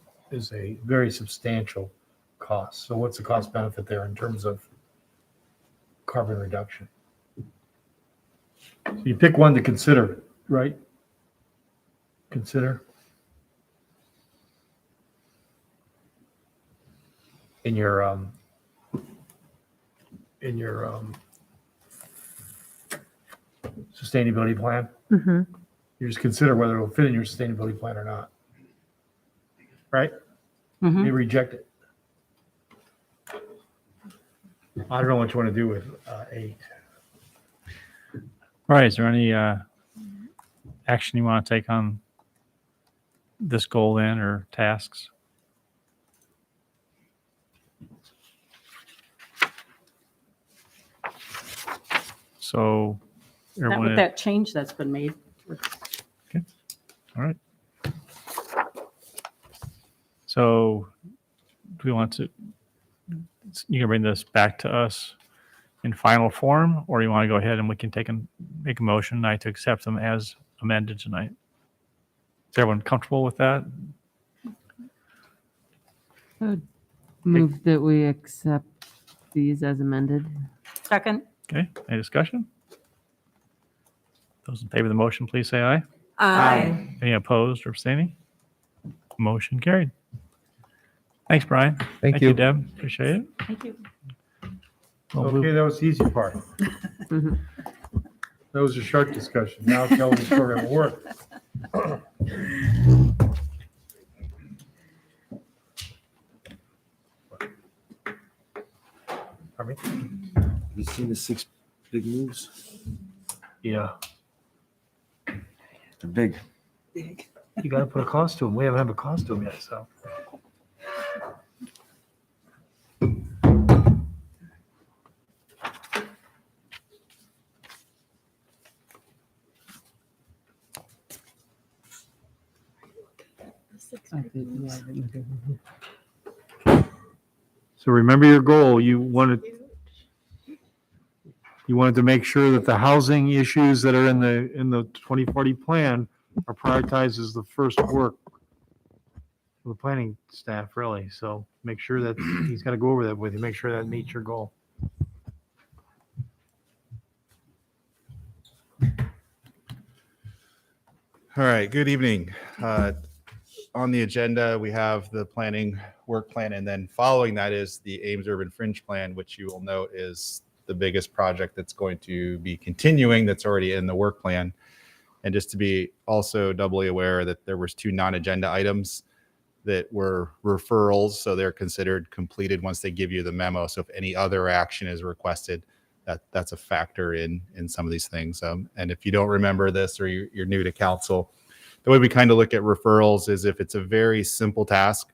a very substantial cost. So what's the cost benefit there in terms of carbon reduction? So you pick one to consider, right? Consider in your sustainability plan. Mhm. You just consider whether it will fit in your sustainability plan or not. Right? Mhm. They reject it. I don't know what you want to do with 8. All right, is there any action you want to take on this goal then, or tasks? So Not everyone, with that change that's been made. all right. So do we want to, you can bring this back to us in final form, or you want to go ahead and we can make a motion tonight to accept them as amended tonight. Is everyone comfortable with that? I would move that we accept these as amended. Second? Okay, any discussion? Those in favor of the motion, please say aye. Aye. Any opposed or abstaining? Motion carried. Thanks, Brian. Thank you. Deb. Appreciate it. Thank you. We'll Okay, move- that was the easy part. Mhm. That was a short discussion. Now tell me sort of work. Pardon me? Have you seen the 6 big moves? Yeah, They're big. you got to put a cost to them. We haven't had a cost to them yet, so. I think, yeah, I think- So remember your goal. You wanted to make sure that the housing issues that are in the 2040 plan are prioritized as the first work of the planning staff, really. So make sure that he's got to go over that with you, make sure that meets your goal. All right, good evening. On the agenda, we have the planning work plan, and then following that is the Ames Urban Fringe Plan, which you will note is the biggest project that's going to be continuing that's already in the work plan. And just to be also doubly aware that there was 2 non-agenda items that were referrals, so they're considered completed once they give you the memo. So if any other action is requested, that's a factor in some of these things. And if you don't remember this or you're new to council, the way we kind of look at referrals is if it's a very simple task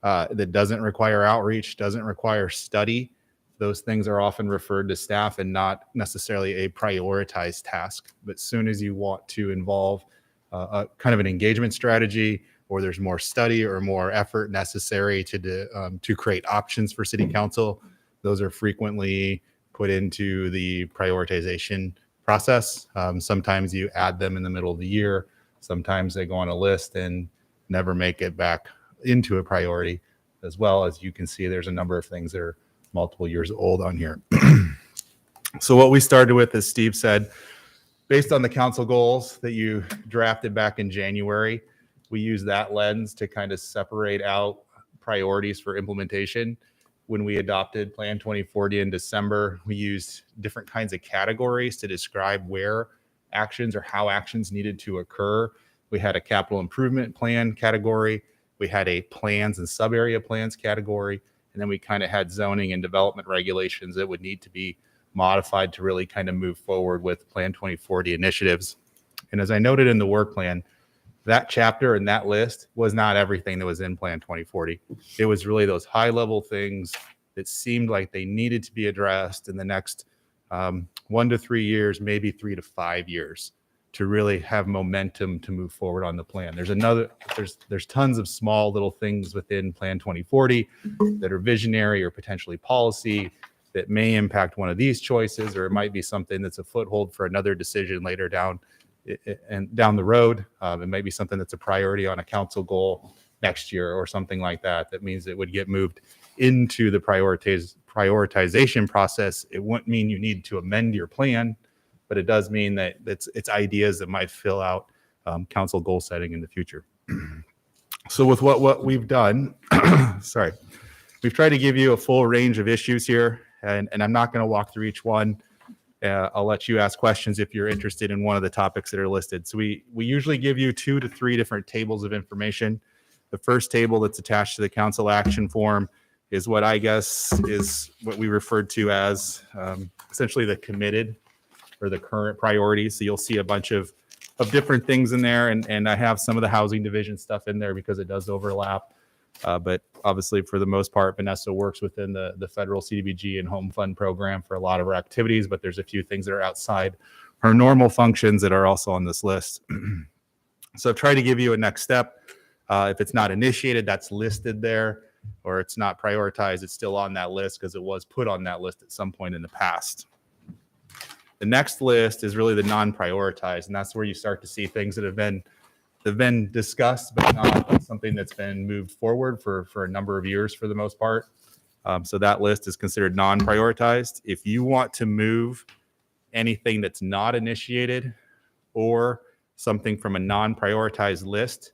that doesn't require outreach, doesn't require study, those things are often referred to staff and not necessarily a prioritized task. But as soon as you want to involve a kind of an engagement strategy, or there's more study or more effort necessary to create options for city council, those are frequently put into the prioritization process. Sometimes you add them in the middle of the year. Sometimes they go on a list and never make it back into a priority. As well, as you can see, there's a number of things that are multiple years old on here. So what we started with, as Steve said, based on the council goals that you drafted back in January, we use that lens to kind of separate out priorities for implementation. When we adopted Plan 2040 in December, we used different kinds of categories to describe where actions or how actions needed to occur. We had a capital improvement plan category. We had a plans and sub-area plans category. And then we kind of had zoning and development regulations that would need to be modified to really kind of move forward with Plan 2040 initiatives. And as I noted in the work plan, that chapter and that list was not everything that was in Plan 2040. It was really those high level things that seemed like they needed to be addressed in the next 1 to 3 years, maybe 3 to 5 years, to really have momentum to move forward on the plan. There's tons of small little things within Plan 2040 that are visionary or potentially policy that may impact one of these choices, or it might be something that's a foothold for another decision later down the road. It might be something that's a priority on a council goal next year or something like that. That means it would get moved into the prioritization process. It wouldn't mean you need to amend your plan, but it does mean that it's ideas that might fill out council goal setting in the future. So with what we've done, sorry, we've tried to give you a full range of issues here, and I'm not going to walk through each one. I'll let you ask questions if you're interested in one of the topics that are listed. So we usually give you 2 to 3 different tables of information. The first table that's attached to the council action form is what I guess is what we referred to as essentially the committed or the current priorities. So you'll see a bunch of different things in there, and I have some of the housing division stuff in there because it does overlap. But obviously, for the most part, Vanessa works within the federal CDBG and home fund program for a lot of her activities, but there's a few things that are outside her normal functions that are also on this list. So I've tried to give you a next step. If it's not initiated, that's listed there. or it's not prioritized, it's still on that list because it was put on that list at some point in the past. The next list is really the non-prioritized, and that's where you start to see things that have been discussed, but not something that's been moved forward for a number of years for the most part. So that list is considered non-prioritized. If you want to move anything that's not initiated or something from a non-prioritized list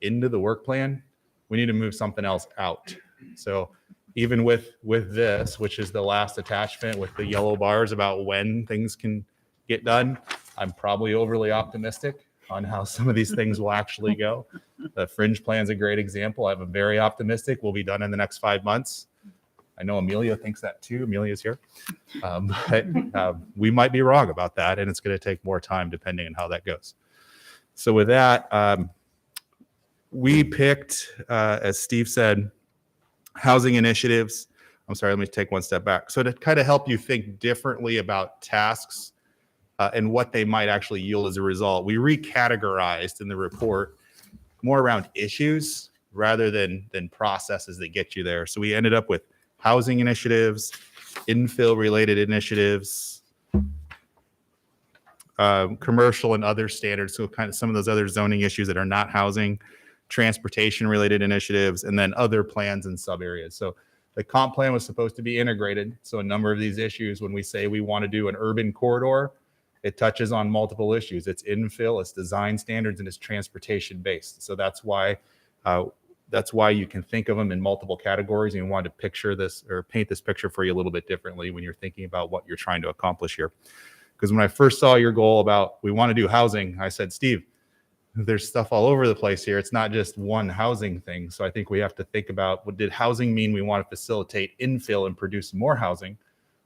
into the work plan, we need to move something else out. So even with this, which is the last attachment with the yellow bars about when things can get done, I'm probably overly optimistic on how some of these things will actually go. The Fringe plan is a great example. I'm very optimistic we'll be done in the next 5 months. I know Amelia thinks that too. Amelia's here. But we might be wrong about that, and it's going to take more time depending on how that goes. So with that, we picked, as Steve said, housing initiatives. I'm sorry, let me take one step back. So to kind of help you think differently about tasks and what they might actually yield as a result, we recategorized in the report more around issues rather than processes that get you there. So we ended up with housing initiatives, infill related initiatives, commercial and other standards. So kind of some of those other zoning issues that are not housing, transportation related initiatives, and then other plans and sub areas. So the comp plan was supposed to be integrated. So a number of these issues, when we say we want to do an urban corridor, it touches on multiple issues. It's infill, it's design standards, and it's transportation based. So that's why you can think of them in multiple categories, and you want to picture this or paint this picture for you a little bit differently when you're thinking about what you're trying to accomplish here. Because when I first saw your goal about we want to do housing, I said, Steve, there's stuff all over the place here. It's not just one housing thing. So I think we have to think about, what did housing mean? We want to facilitate infill and produce more housing,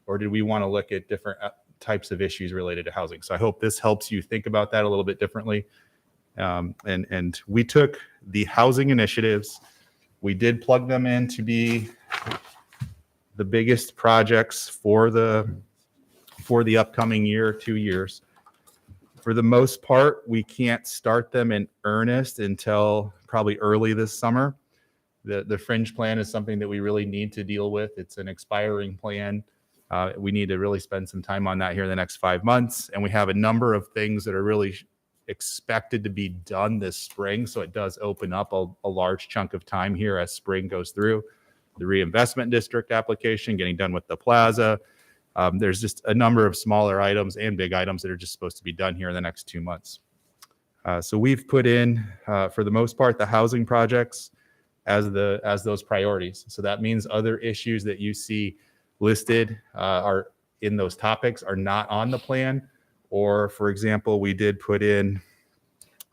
or did we want to look at different types of issues related to housing? So I hope this helps you think about that a little bit differently. And we took the housing initiatives, we did plug them in to be the biggest projects for the upcoming year, 2 years. For the most part, we can't start them in earnest until probably early this summer. The Fringe plan is something that we really need to deal with. It's an expiring plan. We need to really spend some time on that here in the next 5 months. And we have a number of things that are really expected to be done this spring. So it does open up a large chunk of time here as spring goes through. The reinvestment district application, getting done with the plaza. There's just a number of smaller items and big items that are just supposed to be done here in the next 2 months. So we've put in, for the most part, the housing projects as those priorities. So that means other issues that you see listed are in those topics are not on the plan. Or, for example, we did put in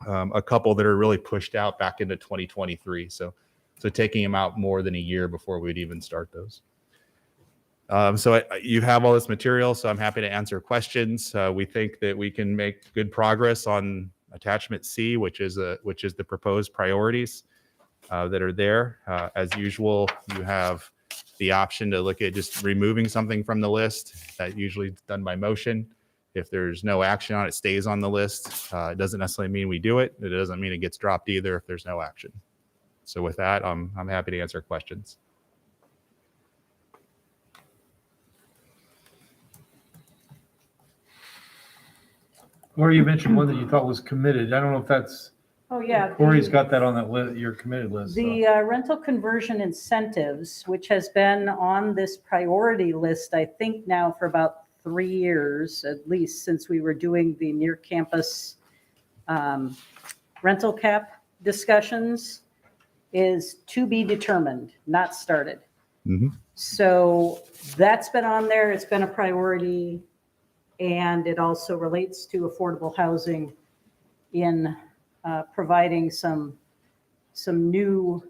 a couple that are really pushed out back into 2023. So taking them out more than a year before we'd even start those. You have all this material, so I'm happy to answer questions. We think that we can make good progress on attachment C, which is the proposed priorities that are there. As usual, you have the option to look at just removing something from the list. That usually is done by motion. If there's no action on it, it stays on the list. It doesn't necessarily mean we do it. It doesn't mean it gets dropped either if there's no action. So with that, I'm happy to answer questions. Laura, you mentioned one that you thought was committed. I don't know if that's, Oh, yeah. Corey's got that on that list, your committed list. So. The rental conversion incentives, which has been on this priority list, I think now for about 3 years, at least since we were doing the near campus rental cap discussions, is to be determined, not started. Mm-hmm. So that's been on there. It's been a priority. And it also relates to affordable housing in providing some new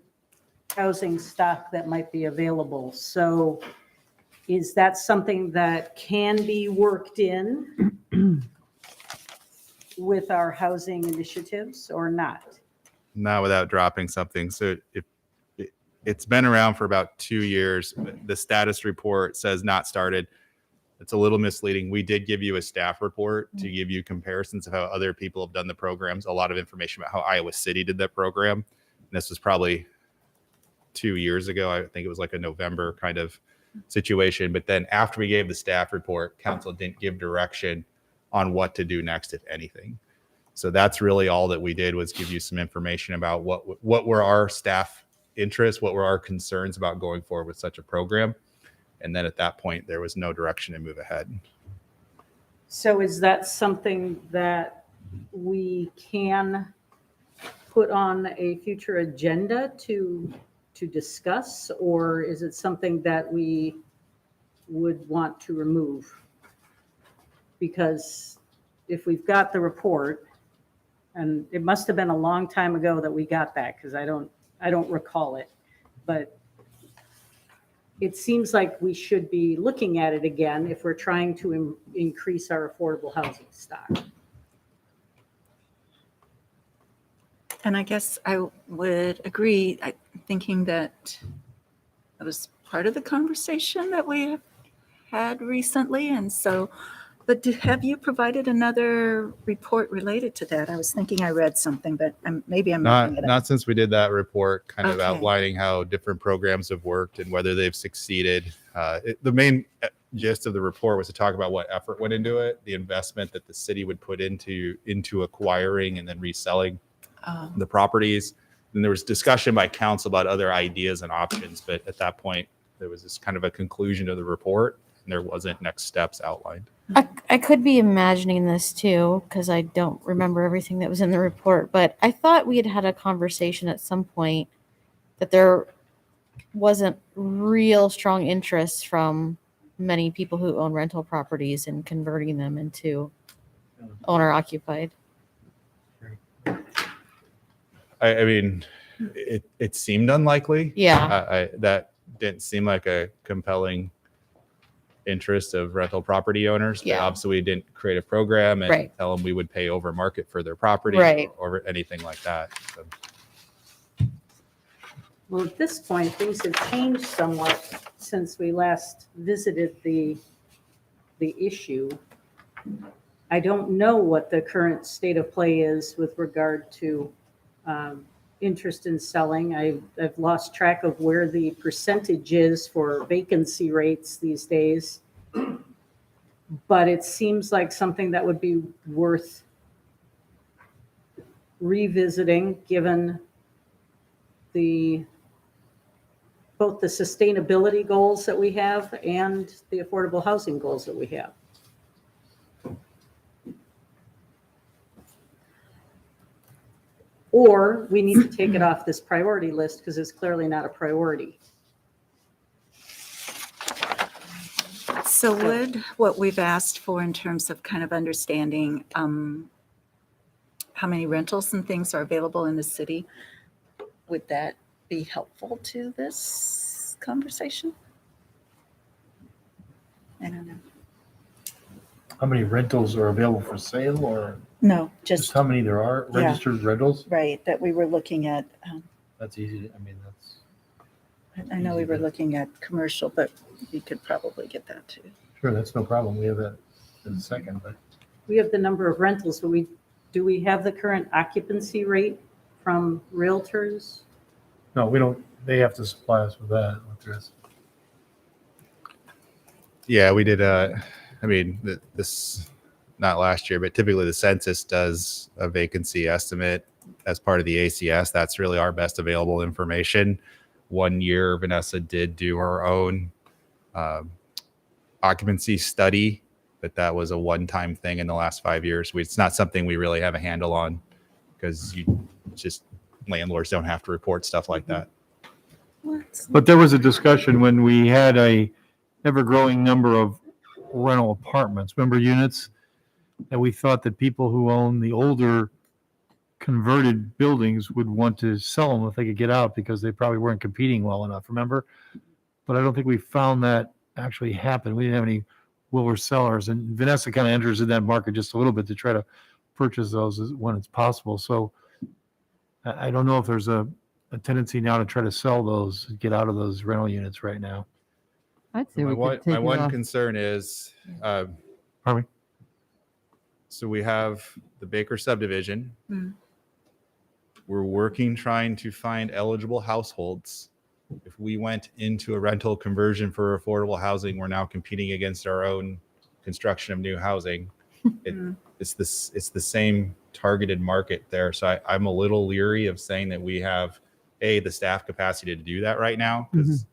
housing stock that might be available. So is that something that can be worked in with our housing initiatives or not? Not without dropping something. So it's been around for about 2 years. The status report says not started. It's a little misleading. We did give you a staff report to give you comparisons of how other people have done the programs, a lot of information about how Iowa City did that program. And this was probably 2 years ago. I think it was like a November kind of situation. But then after we gave the staff report, council didn't give direction on what to do next, if anything. So that's really all that we did, was give you some information about what were our staff interests, what were our concerns about going forward with such a program. And then at that point, there was no direction to move ahead. So is that something that we can put on a future agenda to discuss, or is it something that we would want to remove? Because if we've got the report, and it must have been a long time ago that we got that, because I don't recall it, but it seems like we should be looking at it again if we're trying to increase our affordable housing stock. And I guess I would agree, thinking that it was part of the conversation that we have had recently. And so, but have you provided another report related to that? I was thinking I read something, but maybe I'm making it up. Not since we did that report, kind of Okay. outlining how different programs have worked and whether they've succeeded. The main gist of the report was to talk about what effort went into it, the investment that the city would put into acquiring and then reselling the properties. And there was discussion by council about other ideas and options, but at that point, there was this kind of a conclusion of the report, and there wasn't next steps outlined. I could be imagining this too, because I don't remember everything that was in the report, but I thought we had a conversation at some point that there wasn't real strong interest from many people who own rental properties in converting them into owner occupied. I mean, it seemed unlikely. Yeah. That didn't seem like a compelling interest of rental property owners. But Yeah. obviously, we didn't create a program and Right. tell them we would pay over market for their property Right. or anything like that. So. Well, at this point, things have changed somewhat since we last visited the issue. I don't know what the current state of play is with regard to interest in selling. I've lost track of where the percentage is for vacancy rates these days. But it seems like something that would be worth revisiting, given both the sustainability goals that we have and the affordable housing goals that we have. Or we need to take it off this priority list because it's clearly not a priority. So would what we've asked for in terms of kind of understanding how many rentals and things are available in the city, would that be helpful to this conversation? I don't know. How many rentals are available for sale, or No, just just, how many there are Yeah. registered rentals? right, that we were looking at, That's easy. I mean, that's I know we were looking at commercial, but we could probably get that too. sure. That's no problem. We have that in a second, but We have the number of rentals, but do we have the current occupancy rate from realtors? no, we don't. They have to supply us with that. With this. Yeah, we did. I mean, this not last year, but typically the census does a vacancy estimate as part of the ACS. That's really our best available information. 1 year, Vanessa did do her own occupancy study, but that was a one-time thing in the last 5 years. It's not something we really have a handle on because landlords don't have to report stuff like that. But there was a discussion when we had a ever-growing number of rental apartments, member units, and we thought that people who own the older converted buildings would want to sell them if they could get out because they probably weren't competing well enough, remember? But I don't think we found that actually happen. We didn't have any willing sellers, and Vanessa kind of enters in that market just a little bit to try to purchase those when it's possible. So I don't know if there's a tendency now to try to sell those, get out of those rental units right now. I'd say My we could take my it one off. concern is, Pardon me? so we have the Baker subdivision. Hmm. We're working, trying to find eligible households if we went into a rental conversion for affordable housing, we're now competing against our own construction of new housing. It's the same targeted market there. So I'm a little leery of saying that we have the staff capacity to do that right now, because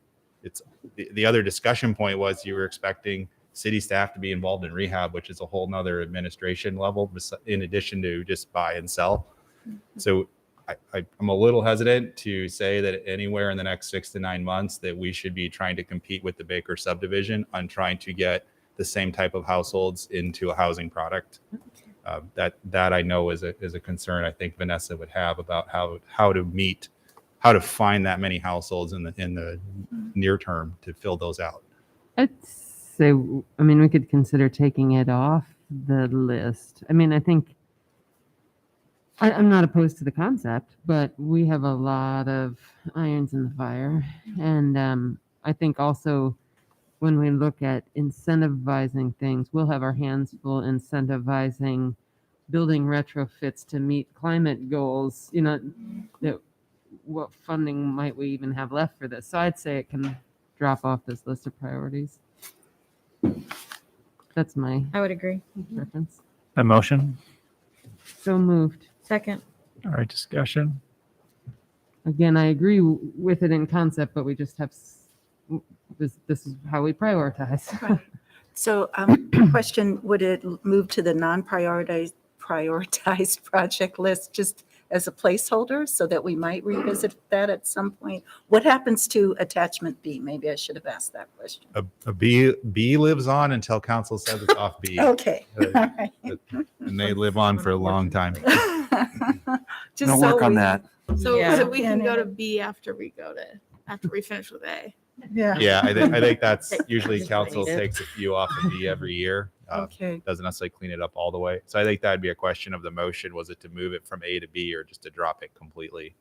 it's the other discussion point was you were expecting city staff to be involved in rehab, which is a whole nother administration level in addition to just buy and sell. So I'm a little hesitant to say that anywhere in the next 6 to 9 months that we should be trying to compete with the Baker subdivision on trying to get the same type of households into a housing product. That I know is a concern I think Vanessa would have about how to find that many households in the near term to fill those out. I'd say, I mean, we could consider taking it off the list. I mean, I think I'm not opposed to the concept, but we have a lot of irons in the fire. And I think also when we look at incentivizing things, we'll have our hands full incentivizing building retrofits to meet climate goals. You know, that what funding might we even have left for this? So I'd say it can drop off this list of priorities. That's my I would agree. preference. A motion? So moved. Second. All right, discussion. Again, I agree with it in concept, but we just have this is how we prioritize. So question, would it move to the non-prioritized project list just as a placeholder so that we might revisit that at some point? What happens to attachment B? Maybe I should have asked that question. A B lives on until council says it's off B. Okay. All right. And they live on for a long time. Just Gonna so work on we- that. So, Yeah. so we can go to B after we finish with A. Yeah. Yeah, I think that's usually council takes a few off of B every year. Okay. Doesn't necessarily clean it up all the way. So I think that'd be a question of the motion. Was it to move it from A to B or just to drop it completely?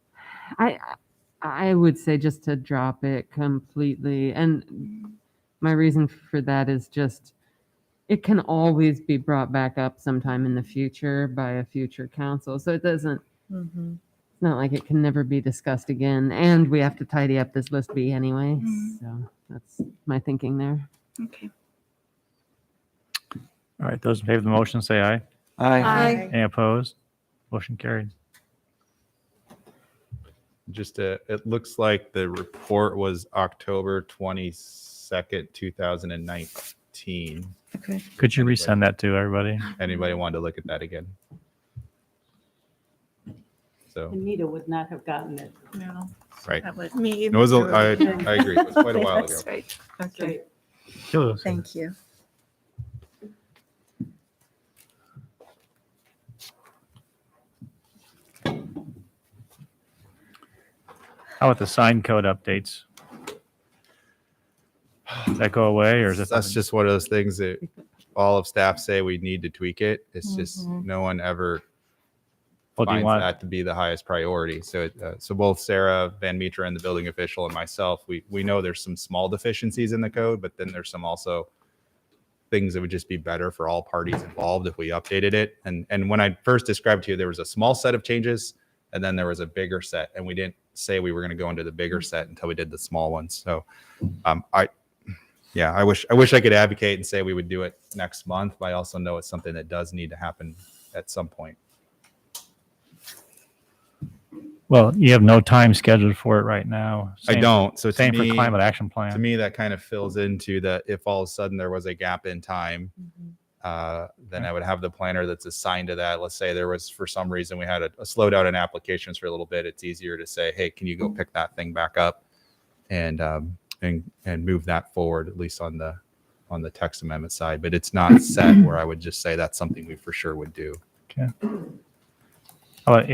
I would say just to drop it completely. And my reason for that is just it can always be brought back up sometime in the future by a future council. So it doesn't, it's not like it can never be discussed again. And we have to tidy up this list B anyway. So that's my thinking there. Okay. All right, those in favor of the motion say aye. Aye. Any opposed? Motion carried. Just it looks like the report was October 22nd, 2019. Okay. Could you resend that to everybody? Anybody wanted to look at that again? So, Anita would not have gotten it. No, right. That would- me. It was I agree. It was quite a while ago. That's right. Okay. Sure. Thank you. How about the sign code updates? Does that go away or is it? That's just one of those things that all of staff say we need to tweak it. It's just no one ever What do you finds want? that to be the highest priority. So, so both Sarah Van Meter and the building official and myself, we know there's some small deficiencies in the code, but then there's some also things that would just be better for all parties involved if we updated it. And when I first described to you, there was a small set of changes and then there was a bigger set, and we didn't say we were going to go into the bigger set until we did the small ones. So, I wish I could advocate and say we would do it next month, but I also know it's something that does need to happen at some point. Well, you have no time scheduled for it right now. I don't. So to Same for me- climate action To plan. me, that kind of fills into the, if all of a sudden there was a gap in time, then I would have the planner that's assigned to that. Let's say there was, for some reason, we had a slowdown in applications for a little bit. It's easier to say, hey, can you go pick that thing back up and move that forward, at least on the text amendment side. But it's not set where I would just say that's something we for sure would do. Okay. How about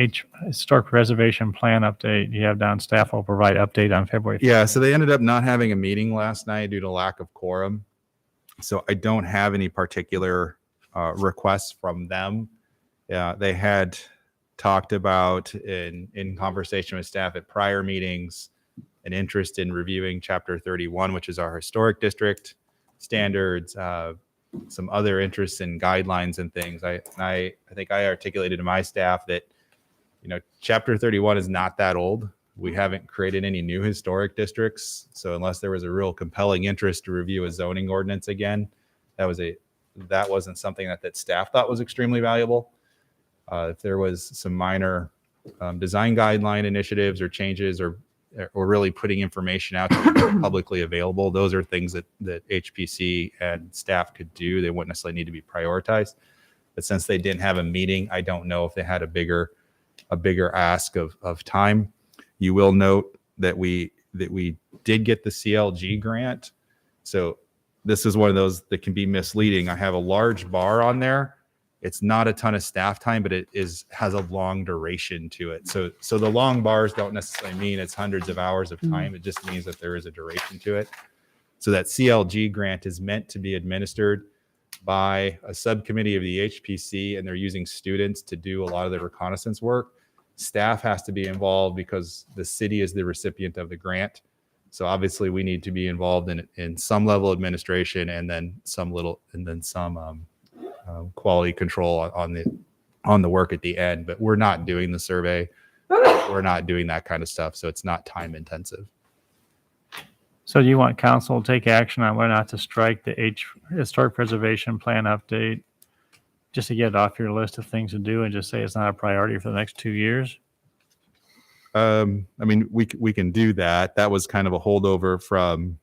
historic reservation plan update? You have down staff will provide update on February. Yeah, so they ended up not having a meeting last night due to lack of quorum. So I don't have any particular requests from them. Yeah, they had talked about in conversation with staff at prior meetings an interest in reviewing Chapter 31, which is our historic district standards, some other interests in guidelines and things. I think I articulated to my staff that, Chapter 31 is not that old. We haven't created any new historic districts. So unless there was a real compelling interest to review a zoning ordinance again, that wasn't something that staff thought was extremely valuable. If there was some minor design guideline initiatives or changes or really putting information out to be publicly available, those are things that HPC and staff could do. They wouldn't necessarily need to be prioritized. But since they didn't have a meeting, I don't know if they had a bigger ask of time. You will note that we did get the CLG grant. So this is one of those that can be misleading. I have a large bar on there. It's not a ton of staff time, but it has a long duration to it. So the long bars don't necessarily mean it's hundreds of hours of time. It just means that there is a duration to it. So that CLG grant is meant to be administered by a subcommittee of the HPC, and they're using students to do a lot of the reconnaissance work. Staff has to be involved because the city is the recipient of the grant. So obviously we need to be involved in some level of administration and then some quality control on the work at the end. But we're not doing the survey. We're not doing that kind of stuff. So it's not time intensive. So do you want council to take action on whether or not to strike the historic preservation plan update, just to get it off your list of things to do and just say it's not a priority for the next 2 years? I mean, we can do that. That was kind of a holdover from,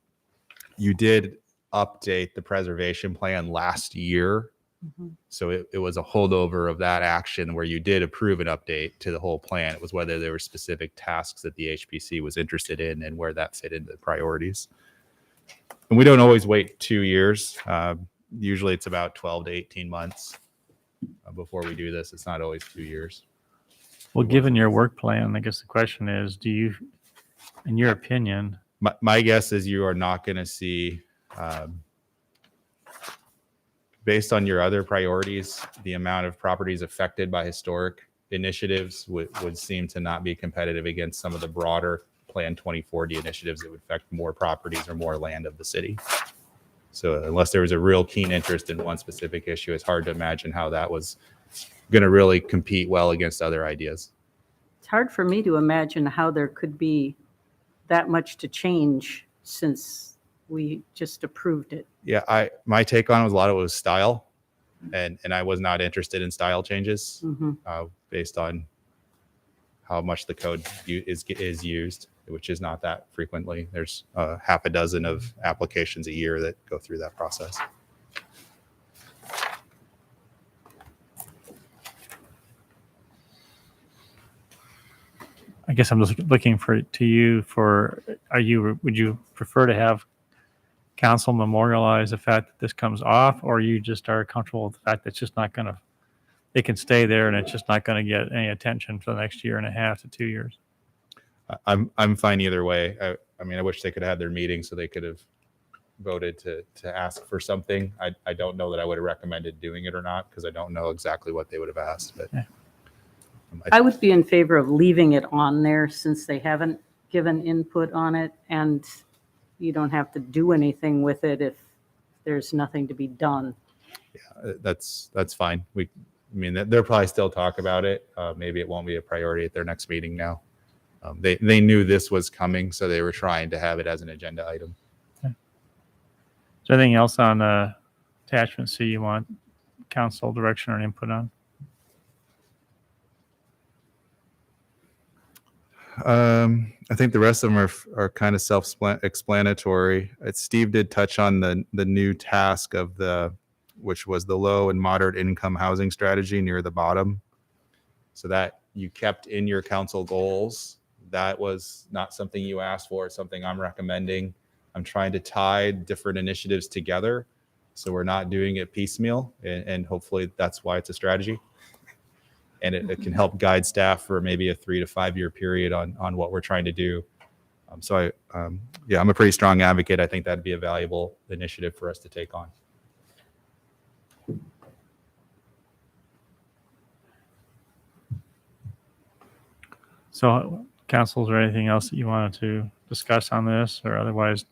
you did update the preservation plan last year. So it was a holdover of that action where you did approve an update to the whole plan. It was whether there were specific tasks that the HPC was interested in and where that fit into the priorities. And we don't always wait 2 years. Usually it's about 12 to 18 months before we do this. It's not always 2 years. Well, given your work plan, I guess the question is, do you, in your opinion, My guess is you are not going to see, based on your other priorities, the amount of properties affected by historic initiatives would seem to not be competitive against some of the broader Plan 2040 initiatives that would affect more properties or more land of the city. So unless there was a real keen interest in one specific issue, it's hard to imagine how that was going to really compete well against other ideas. It's hard for me to imagine how there could be that much to change since we just approved it. Yeah, my take on it was a lot of it was style, and I was not interested in style changes based on how much the code is used, which is not that frequently. There's half a dozen of applications a year that go through that process. I guess I'm just looking would you prefer to have council memorialize the fact that this comes off, or you just are comfortable with the fact that it's just not going to, it can stay there and it's just not going to get any attention for the next 1.5 to 2 years? I'm fine either way. I mean, I wish they could have had their meeting so they could have voted to ask for something. I don't know that I would have recommended doing it or not, because I don't know exactly what they would have asked. But I would be in favor of leaving it on there since they haven't given input on it, and you don't have to do anything with it if there's nothing to be done. Yeah, that's fine. They'll probably still talk about it. Maybe it won't be a priority at their next meeting now. They knew this was coming, so they were trying to have it as an agenda item. Okay. Is there anything else on attachment C you want council direction or input on? I think the rest of them are kind of self-explanatory. Steve did touch on the new task of which was the low and moderate income housing strategy near the bottom. So that you kept in your council goals. That was not something you asked for. It's something I'm recommending. I'm trying to tie different initiatives together, so we're not doing it piecemeal, and hopefully that's why it's a strategy. And it can help guide staff for maybe a 3 to 5 year period on what we're trying to do. I'm a pretty strong advocate. I think that'd be a valuable initiative for us to take on. So, council, is there anything else that you wanted to discuss on this, or otherwise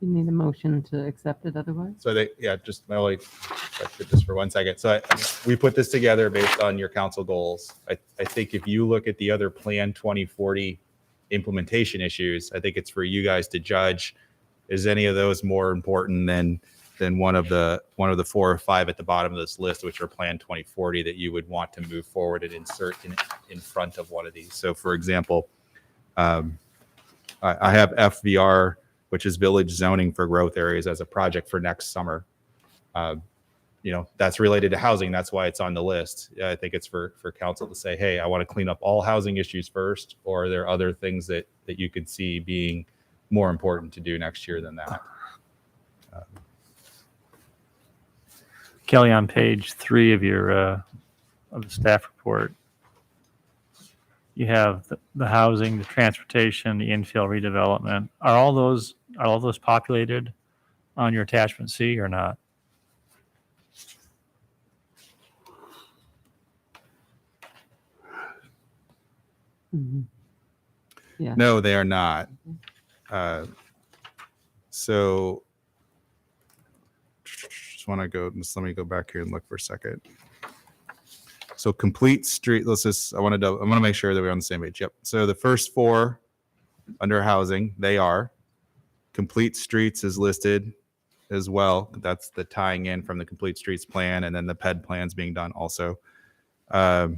You need a motion to accept it otherwise? So just my only, just for 1 second. So we put this together based on your council goals. I think if you look at the other Plan 2040 implementation issues, I think it's for you guys to judge, is any of those more important than one of the 4 or 5 at the bottom of this list, which are Plan 2040, that you would want to move forward and insert in front of one of these. So for example, I have FVR, which is village zoning for growth areas, as a project for next summer. That's related to housing. That's why it's on the list. I think it's for council to say, hey, I want to clean up all housing issues first, or are there other things that you could see being more important to do next year than that? Kelly, on page 3 of your of the staff report, you have the housing, the transportation, the infill redevelopment. Are all those populated on your attachment C or not? Mhm. Yeah. No, they are not. So let me go back here and look for a second. So complete street, I want to make sure that we're on the same page. Yep. So the first 4 under housing, they are. Complete streets is listed as well. That's the tying in from the complete streets plan, and then the PED plans being done also. The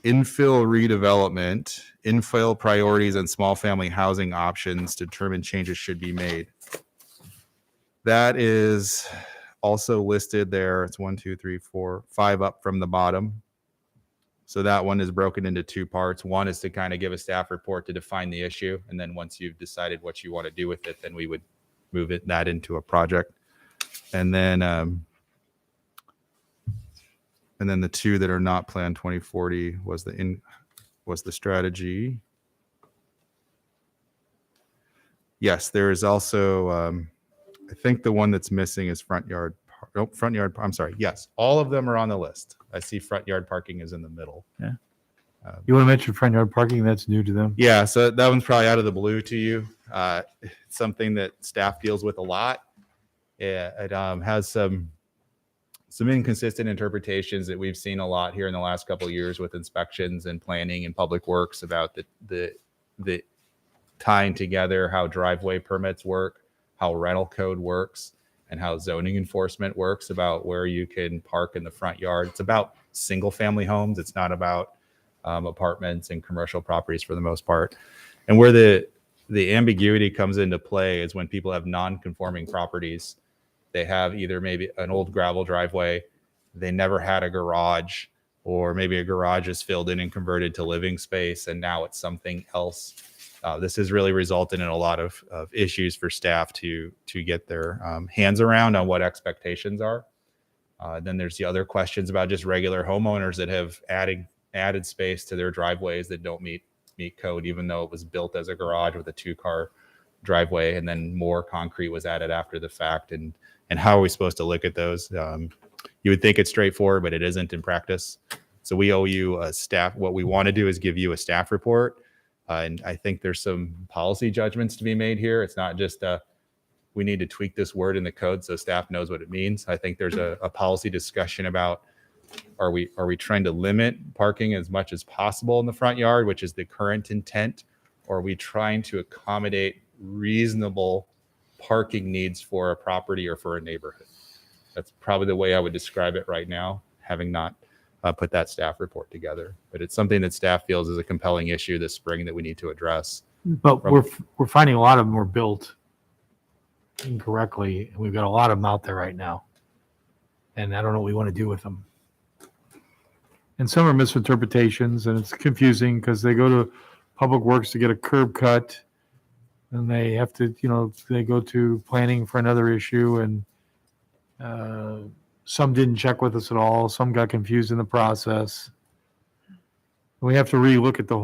infill redevelopment, infill priorities, and small family housing options to determine changes should be made. That is also listed there. It's 1, 2, 3, 4, 5 up from the bottom. So that one is broken into 2 parts. One is to kind of give a staff report to define the issue. And then once you've decided what you want to do with it, then we would move that into a project. And then the 2 that are not Plan 2040 was the strategy. Yes, there is also, I think the one that's missing is front yard. I'm sorry. Yes, all of them are on the list. I see front yard parking is in the middle. Yeah. You want to mention front yard parking? That's new to them. Yeah, so that one's probably out of the blue to you. It's something that staff deals with a lot. It has some inconsistent interpretations that we've seen a lot here in the last couple of years with inspections and planning and public works about the tying together how driveway permits work, how rental code works, and how zoning enforcement works about where you can park in the front yard. It's about single family homes. It's not about apartments and commercial properties for the most part. And where the ambiguity comes into play is when people have non-conforming properties. They have either maybe an old gravel driveway, they never had a garage, or maybe a garage is filled in and converted to living space, and now it's something else. This has really resulted in a lot of issues for staff to get their hands around on what expectations are. Then there's the other questions about just regular homeowners that have added space to their driveways that don't meet code, even though it was built as a garage with a 2-car driveway, and then more concrete was added after the fact. And how are we supposed to look at those? You would think it's straightforward, but it isn't in practice. So we owe you a staff. What we want to do is give you a staff report. And I think there's some policy judgments to be made here. It's not just we need to tweak this word in the code so staff knows what it means. I think there's a policy discussion about, are we trying to limit parking as much as possible in the front yard, which is the current intent, or are we trying to accommodate reasonable parking needs for a property or for a neighborhood? That's probably the way I would describe it right now, having not put that staff report together. But it's something that staff feels is a compelling issue this spring that we need to address. But we're finding a lot of them were built incorrectly, and we've got a lot of them out there right now. And I don't know what we want to do with them. And some are misinterpretations, and it's confusing because they go to Public Works to get a curb cut, and they have to, they go to planning for another issue, and some didn't check with us at all. Some got confused in the process. We have to relook at the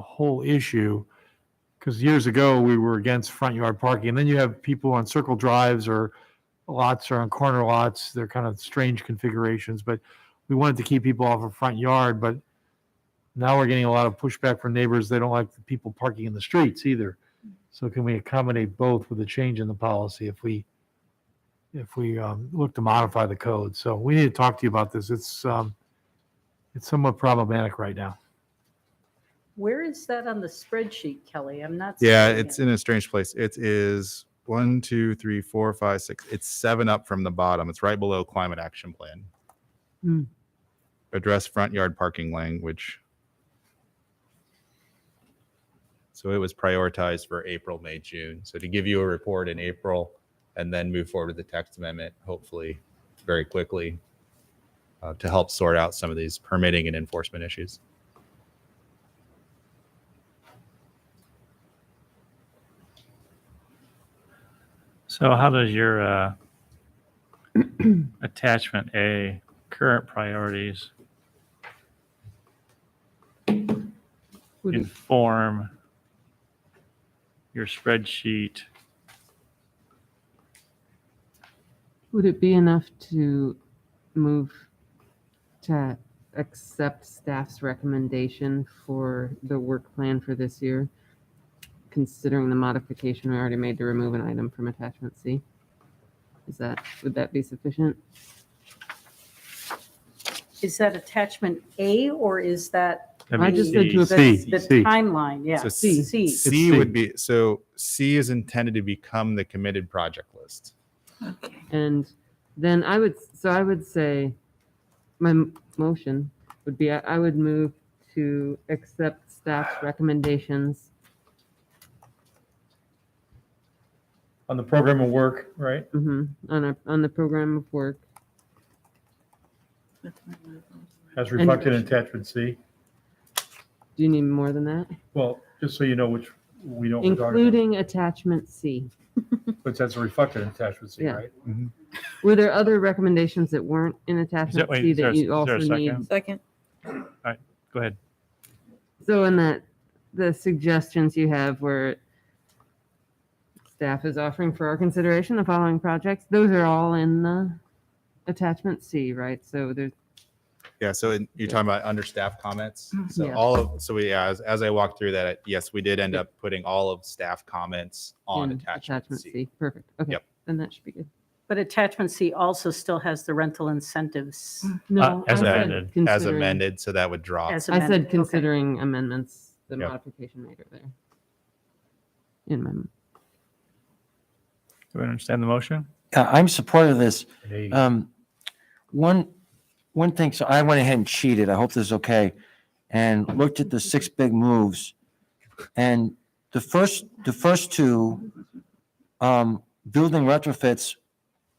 whole issue, because years ago we were against front yard parking, and then you have people on circle drives or lots or on corner lots. They're kind of strange configurations, but we wanted to keep people off a front yard. But Now we're getting a lot of pushback from neighbors. They don't like the people parking in the streets either. So can we accommodate both with a change in the policy if we look to modify the code? So we need to talk to you about this. It's somewhat problematic right now. Where is that on the spreadsheet, Kelly? I'm not. Yeah, seeing it's it. in a strange place. It is 1, 2, 3, 4, 5, 6. It's 7 up from the bottom. It's right below climate action plan. Hmm. Address front yard parking language. So it was prioritized for April, May, June. So to give you a report in April and then move forward with the text amendment, hopefully very quickly, to help sort out some of these permitting and enforcement issues. So how does your attachment A, current priorities, Would it, inform your spreadsheet? would it be enough to move to accept staff's recommendation for the work plan for this year, considering the modification we already made to remove an item from attachment C? Would that be sufficient? Is that attachment A or is that I just said to the approve the C. timeline? Yeah, So C. C C. would be, so C is intended to become the committed project list. Okay. And then I would say my motion would be, I would move to accept staff's recommendations. On the program of work, right? On the program of work. As reflected in attachment C. Do you need more than that? Well, just so you know which we don't. we're talking about. Including attachment C. But that's reflected in attachment C, Yeah. right? Were there other recommendations that weren't in attachment wait, C is there that a- you is there also a second? need? Second. Go ahead. So in that, the suggestions you have where staff is offering for our consideration the following projects, those are all in the attachment C, right? So there's, Yeah, so you're talking about understaffed comments. So Yeah. as I walked through that, yes, we did end up putting all of staff comments on in attachment C. Perfect. Okay. Yep. Then that should be good. But attachment C also still has the rental incentives No, as I said amended. As considering- amended, so that would drop. as I amended. said Okay. considering amendments, the Yep. modification made are there. In my, Do we understand the motion? I'm supportive of this. Hey, One thing, so I went ahead and cheated. I hope this is okay. And looked at the 6 big moves. And the first two, building retrofits,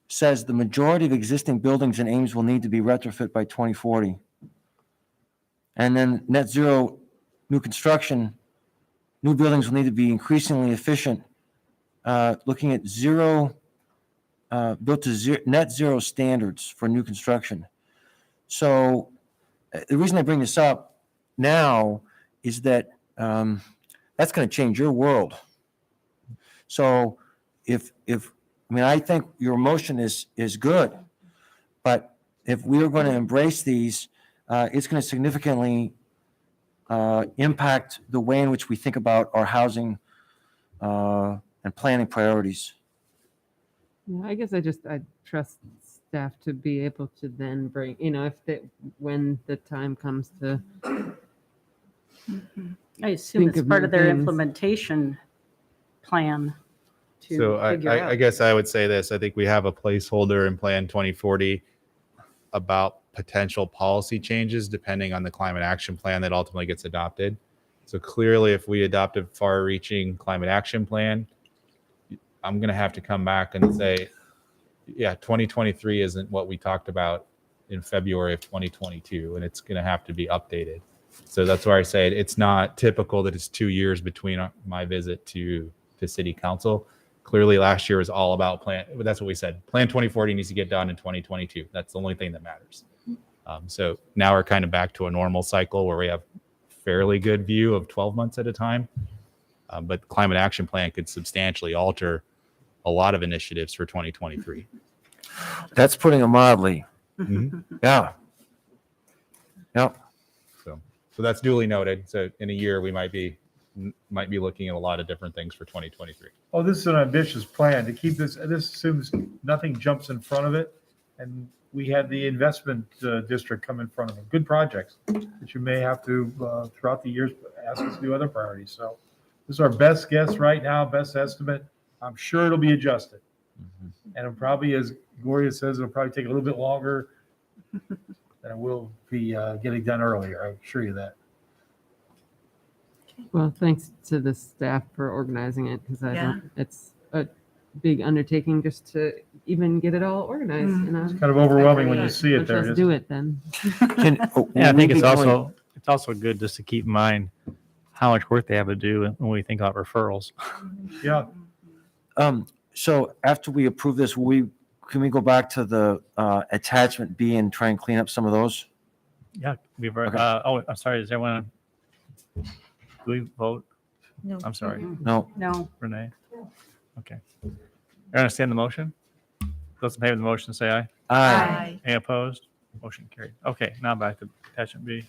says the majority of existing buildings in Ames will need to be retrofit by 2040. And then net zero new construction, new buildings will need to be increasingly efficient, looking at built to net zero standards for new construction. So the reason I bring this up now is that that's going to change your world. So I think your motion is good, but if we are going to embrace these, it's going to significantly impact the way in which we think about our housing and planning priorities. yeah, I guess I trust staff to be able to then bring, when the time comes to, I assume think it's of part new of their things. implementation plan to So figure I out. guess I would say this, I think we have a placeholder in Plan 2040 about potential policy changes depending on the climate action plan that ultimately gets adopted. So clearly, if we adopt a far-reaching climate action plan, I'm going to have to come back and say, yeah, 2023 isn't what we talked about in February of 2022, and it's going to have to be updated. So that's why I say it's not typical that it's 2 years between my visit to city council. Clearly, last year was all about plan. That's what we said. Plan 2040 needs to get done in 2022. That's the only thing that matters. So now we're kind of back to a normal cycle where we have fairly good view of 12 months at a time. But the climate action plan could substantially alter a lot of initiatives for 2023. That's putting it mildly. Mhm. Yeah. Yep. So So that's duly noted. So in a year, we might be looking at a lot of different things for 2023. Oh, this is an ambitious plan to keep this. This assumes nothing jumps in front of it. And we had the investment district come in front of it. Good projects that you may have to, throughout the years, ask us to do other priorities. So this is our best guess right now, best estimate. I'm sure it'll be adjusted. And it'll probably, as Gloria says, it'll probably take a little bit longer than it will be getting done earlier. I assure you that. Well, thanks to the staff for organizing it, because Yeah. it's a big undertaking just to even get it all organized. You know? It's kind of overwhelming when you see it Let's there. just do it then. Yeah, I think it's also good just to keep in mind how much work they have to do when we think about referrals. Yeah. So after we approve this, can we go back to the attachment B and try and clean up some of those? Yeah, we've, Okay. I'm sorry, does everyone, do we vote? No. I'm sorry, No. No, Renee? Okay. You understand the motion? Those in favor of the motion, say aye. Aye. Any opposed? Motion carried. Okay, now back to attachment B.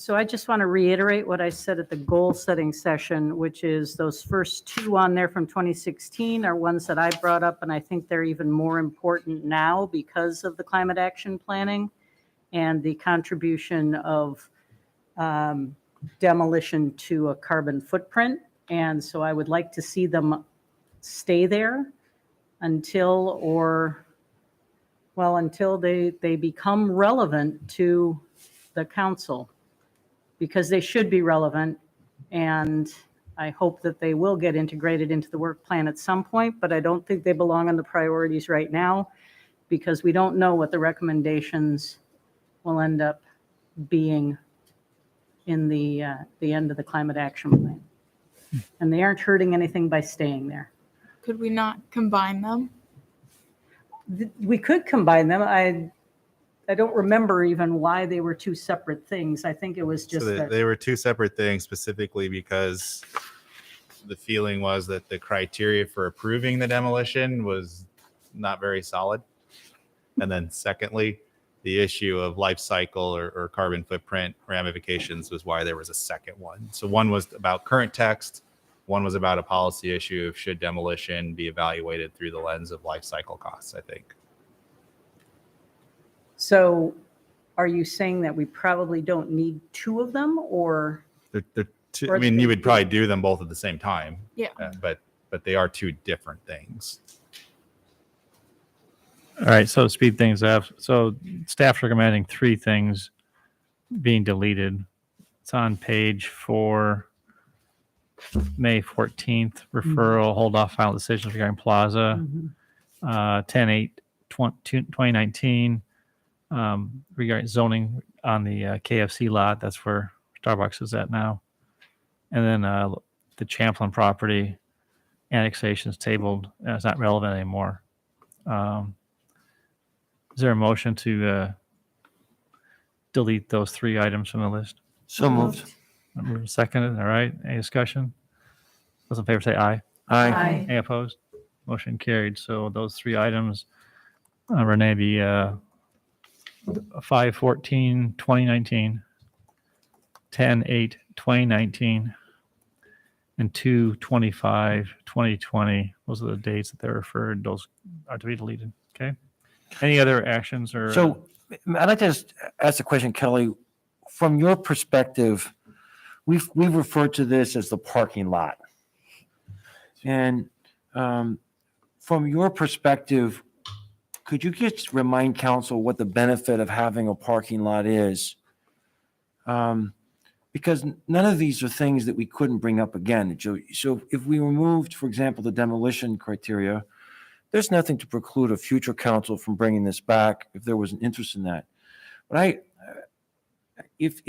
so I just want to reiterate what I said at the goal-setting session, which is those first two on there from 2016 are ones that I brought up, and I think they're even more important now because of the climate action planning and the contribution of demolition to a carbon footprint. And so I would like to see them stay there until they become relevant to the council, because they should be relevant. And I hope that they will get integrated into the work plan at some point, but I don't think they belong on the priorities right now, because we don't know what the recommendations will end up being in the end of the climate action plan. And they aren't hurting anything by staying there. Could we not combine them? We could combine them. I don't remember even why they were two separate things. I think it was just So that. they were two separate things specifically because the feeling was that the criteria for approving the demolition was not very solid. And then secondly, the issue of life cycle or carbon footprint ramifications was why there was a second one. So one was about current text. One was about a policy issue of should demolition be evaluated through the lens of life cycle costs, I think. So are you saying that we probably don't need two of them, or? They're two, Or I mean, you would three. probably do them both at the same time. Yeah. But they are two different things. All right, so to speed things up, so staff's recommending three things being deleted. It's on page 4, May 14th, referral, hold off final decisions regarding Plaza. Mhm. 10/8/2019, regarding zoning on the KFC lot. That's where Starbucks is at now. And then the Champlin property annexation is tabled. It's not relevant anymore. Is there a motion to delete those three items from the list? So moved. Seconded. All right. Any discussion? Those in favor say aye. Aye. Any opposed? Motion carried. So those three items, Renee, the 5/14/2019, 10/8/2019, and 2/25/2020. Those are the dates that they're referred. Those are to be deleted. Okay. Any other actions or? So I'd like to just ask a question, Kelly. From your perspective, we've referred to this as the parking lot. And from your perspective, could you just remind council what the benefit of having a parking lot is? Because none of these are things that we couldn't bring up again. So if we removed, for example, the demolition criteria, there's nothing to preclude a future council from bringing this back if there was an interest in that. But if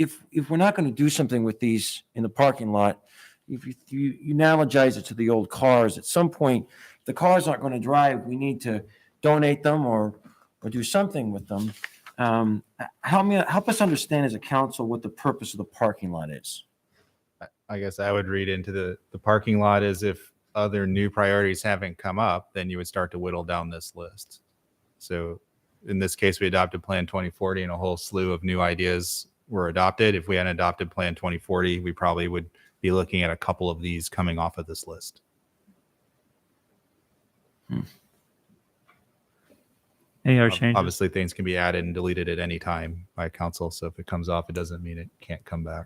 we're not going to do something with these in the parking lot, if you analogize it to the old cars, at some point, if the cars aren't going to drive, we need to donate them or do something with them. Help us understand as a council what the purpose of the parking lot is. I guess I would read into the parking lot as if other new priorities haven't come up, then you would start to whittle down this list. So in this case, we adopted Plan 2040 and a whole slew of new ideas were adopted. If we hadn't adopted Plan 2040, we probably would be looking at a couple of these coming off of this list. Any other changes? Obviously, things can be added and deleted at any time by council. So if it comes off, it doesn't mean it can't come back.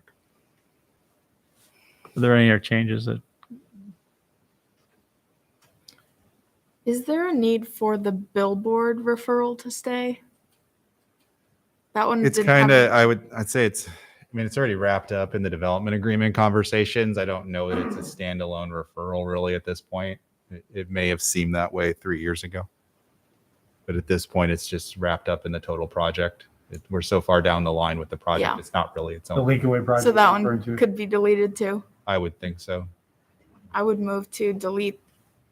Are there any other changes that, Is there a need for the billboard referral to stay? That one It's didn't kind of, have- I'd say it's, I mean, it's already wrapped up in the development agreement conversations. I don't know that it's a standalone referral really at this point. It may have seemed that way 3 years ago. But at this point, it's just wrapped up in the total project. We're so far down the line with the project. Yeah. It's not really its The own. Leakaway project. So that you're referring one to. could be deleted too. I would think so. I would move to delete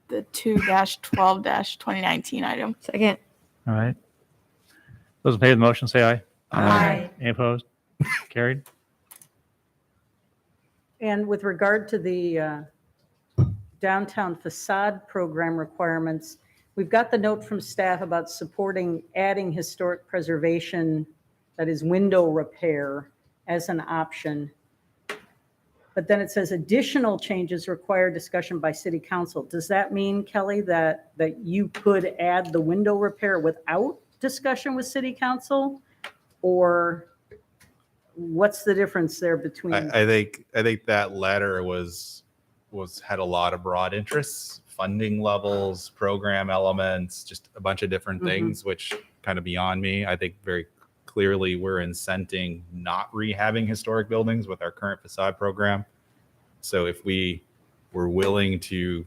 the 2-12-2019 item. Second. all right. Those in favor of the motion, say aye. Aye. Any opposed? Carried. And with regard to the downtown facade program requirements, we've got the note from staff about supporting adding historic preservation, that is window repair, as an option. But then it says additional changes require discussion by city council. Does that mean, Kelly, that you could add the window repair without discussion with city council? Or what's the difference there between? I think that letter had a lot of broad interests, funding levels, program elements, just a bunch of different things, which kind of beyond me. I think very clearly we're incenting not rehabbing historic buildings with our current facade program. So if we were willing to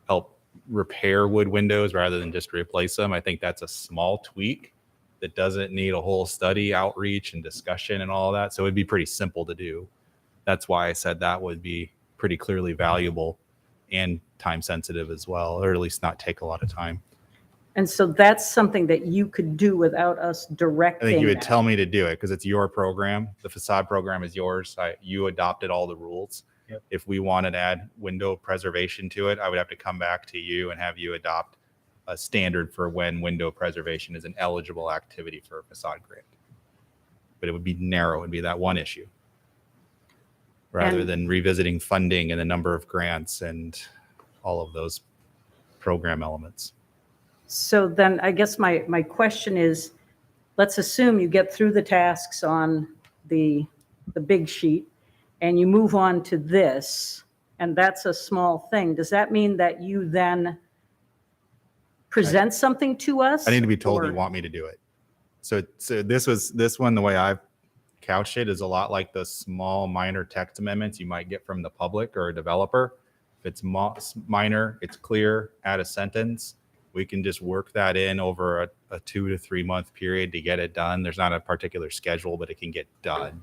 help repair wood windows rather than just replace them, I think that's a small tweak that doesn't need a whole study, outreach, and discussion and all of that. So it'd be pretty simple to do. That's why I said that would be pretty clearly valuable and time sensitive as well, or at least not take a lot of time. And so that's something that you could do without us I directing. think you would that. tell me to do it because it's your program. The facade program is yours. You adopted all the rules. Yep. If we wanted to add window preservation to it, I would have to come back to you and have you adopt a standard for when window preservation is an eligible activity for a facade grant. But it would be narrow. It'd be that one issue rather And- than revisiting funding and the number of grants and all of those program elements. So then I guess my question is, let's assume you get through the tasks on the big sheet and you move on to this, and that's a small thing. Does that mean that you then present something to us? I need to be told or- you want me to do it. So this one, the way I've couched it is a lot like the small minor text amendments you might get from the public or a developer. If it's minor, it's clear, add a sentence. We can just work that in over a 2 to 3 month period to get it done. There's not a particular schedule, but it can get done.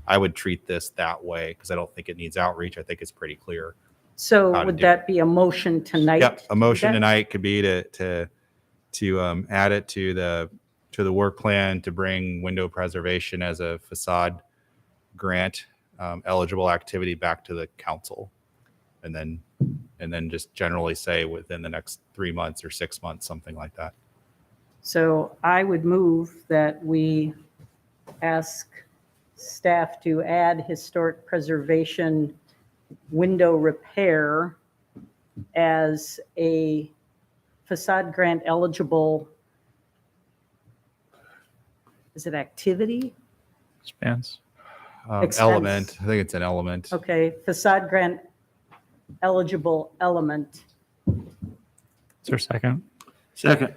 I would treat this that way because I don't think it needs outreach. I think it's pretty clear. So how to would do that be a motion tonight? Yep, a motion That- tonight could be to add it to the work plan to bring window preservation as a facade grant eligible activity back to the council, and then just generally say within the next 3 months or 6 months, something like that. So I would move that we ask staff to add historic preservation window repair as a facade grant eligible, is it activity? Expense. Expense. Element, I think it's an element. Okay, facade grant eligible element. Is there a second? Second.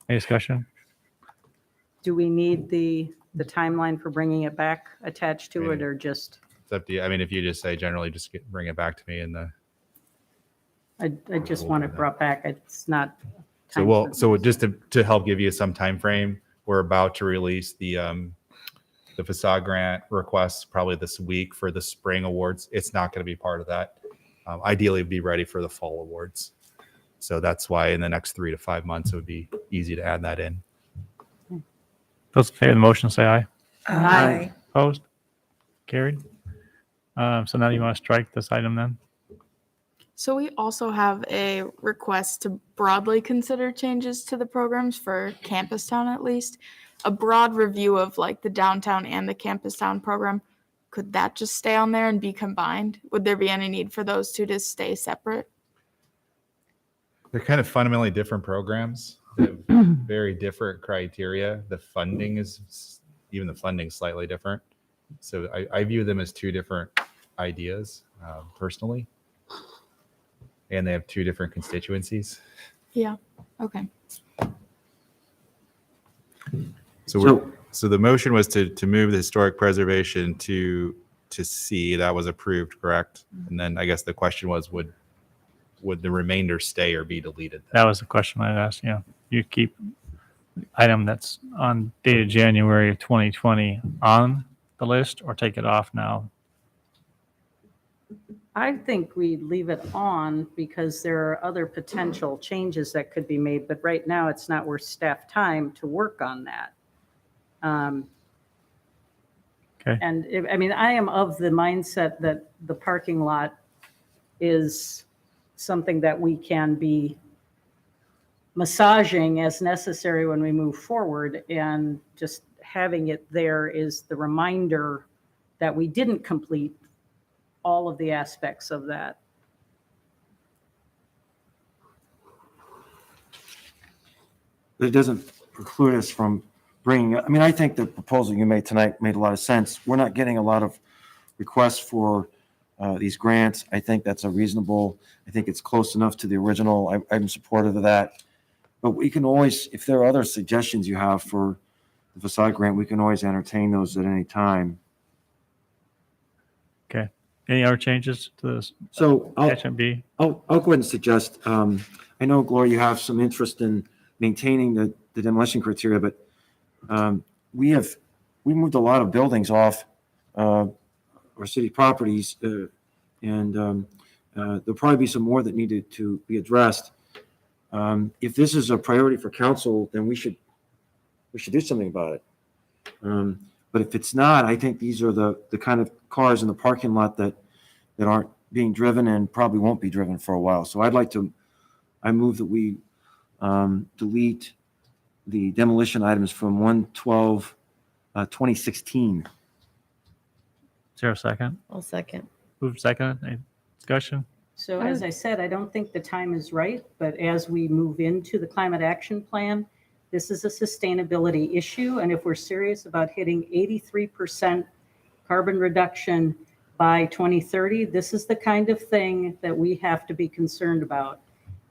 Any discussion? Do we need the timeline for bringing it back attached to it, or just, It's up to you. I mean, if you just say generally, just bring it back to me in the. I just want it brought back, it's not. So time well, so sensitive. just to help give you some time frame, we're about to release the facade grant requests probably this week for the spring awards. It's not going to be part of that. Ideally, it'd be ready for the fall awards. So that's why in the next 3 to 5 months, it would be easy to add that in. Those in favor of the motion, say aye. Aye. Opposed? Carried. So now you want to strike this item then? So we also have a request to broadly consider changes to the programs for Campus Town at least. a broad review of like the downtown and the campus town program, could that just stay on there and be combined? Would there be any need for those two to stay separate? They're kind of fundamentally different programs. They have very different criteria. The funding is, even the funding slightly different. So I view them as two different ideas personally. And they have two different constituencies. Yeah. Okay. So the motion was to move the historic preservation to C. That was approved, correct? And then I guess the question was, would the remainder stay or be deleted? That was the question I asked. Yeah, you keep the item that's on dated January of 2020 on the list, or take it off now. I think we leave it on because there are other potential changes that could be made, but right now it's not worth staff time to work on that. Okay. And I mean, I am of the mindset that the parking lot is something that we can be massaging as necessary when we move forward, and just having it there is the reminder that we didn't complete all of the aspects of that. But it doesn't preclude us from bringing, I mean, I think the proposal you made tonight made a lot of sense. We're not getting a lot of requests for these grants. I think that's a reasonable, I think it's close enough to the original. I'm supportive of that. But we can always, if there are other suggestions you have for the facade grant, we can always entertain those at any time. Okay. Any other changes to this? So I'll Attachment B? go ahead and suggest, I know, Gloria, you have some interest in maintaining the demolition criteria, but we moved a lot of buildings off our city properties, and there'll probably be some more that needed to be addressed. If this is a priority for council, then we should do something about it. But if it's not, I think these are the kind of cars in the parking lot that aren't being driven and probably won't be driven for a while. So I move that we delete the demolition items from 1/12, 2016. Is there a second? I'll second. Move second. Any discussion? So as I said, I don't think the time is right, but as we move into the climate action plan, this is a sustainability issue. And if we're serious about hitting 83% carbon reduction by 2030, this is the kind of thing that we have to be concerned about.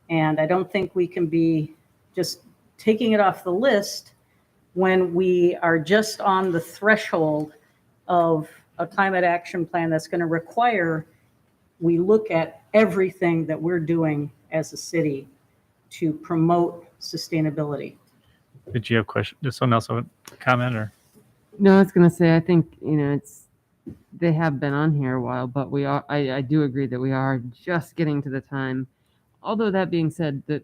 And I don't think we can be just taking it off the list when we are just on the threshold of a climate action plan that's going to require we look at everything that we're doing as a city to promote sustainability. Did you have a question? Did someone else have a comment, or? No, I was going to say, I think, they have been on here a while, but I do agree that we are just getting to the time. Although that being said, the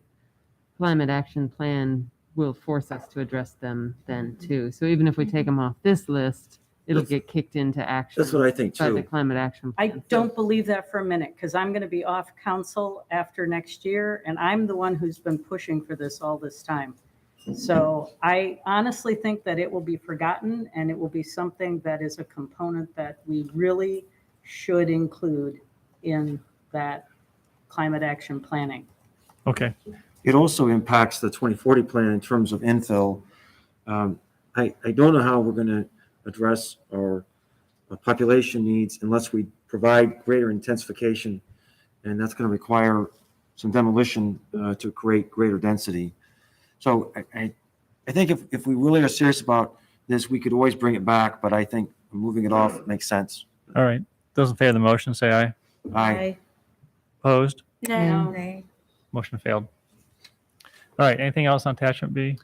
climate action plan will force us to address them then too. So even if we take them off this list, it'll get kicked into action. That's what I think by the too. climate action I plan. don't believe that for a minute, because I'm going to be off council after next year, and I'm the one who's been pushing for this all this time. So I honestly think that it will be forgotten, and it will be something that is a component that we really should include in that climate action planning. Okay. It also impacts the 2040 plan in terms of infill. I don't know how we're going to address our population needs unless we provide greater intensification, and that's going to require some demolition to create greater density. So I think if we really are serious about this, we could always bring it back, but I think moving it off makes sense. All right. Those in favor of the motion, say aye. Aye. Opposed? No. Nay. Motion failed. All right. Anything else on attachment B?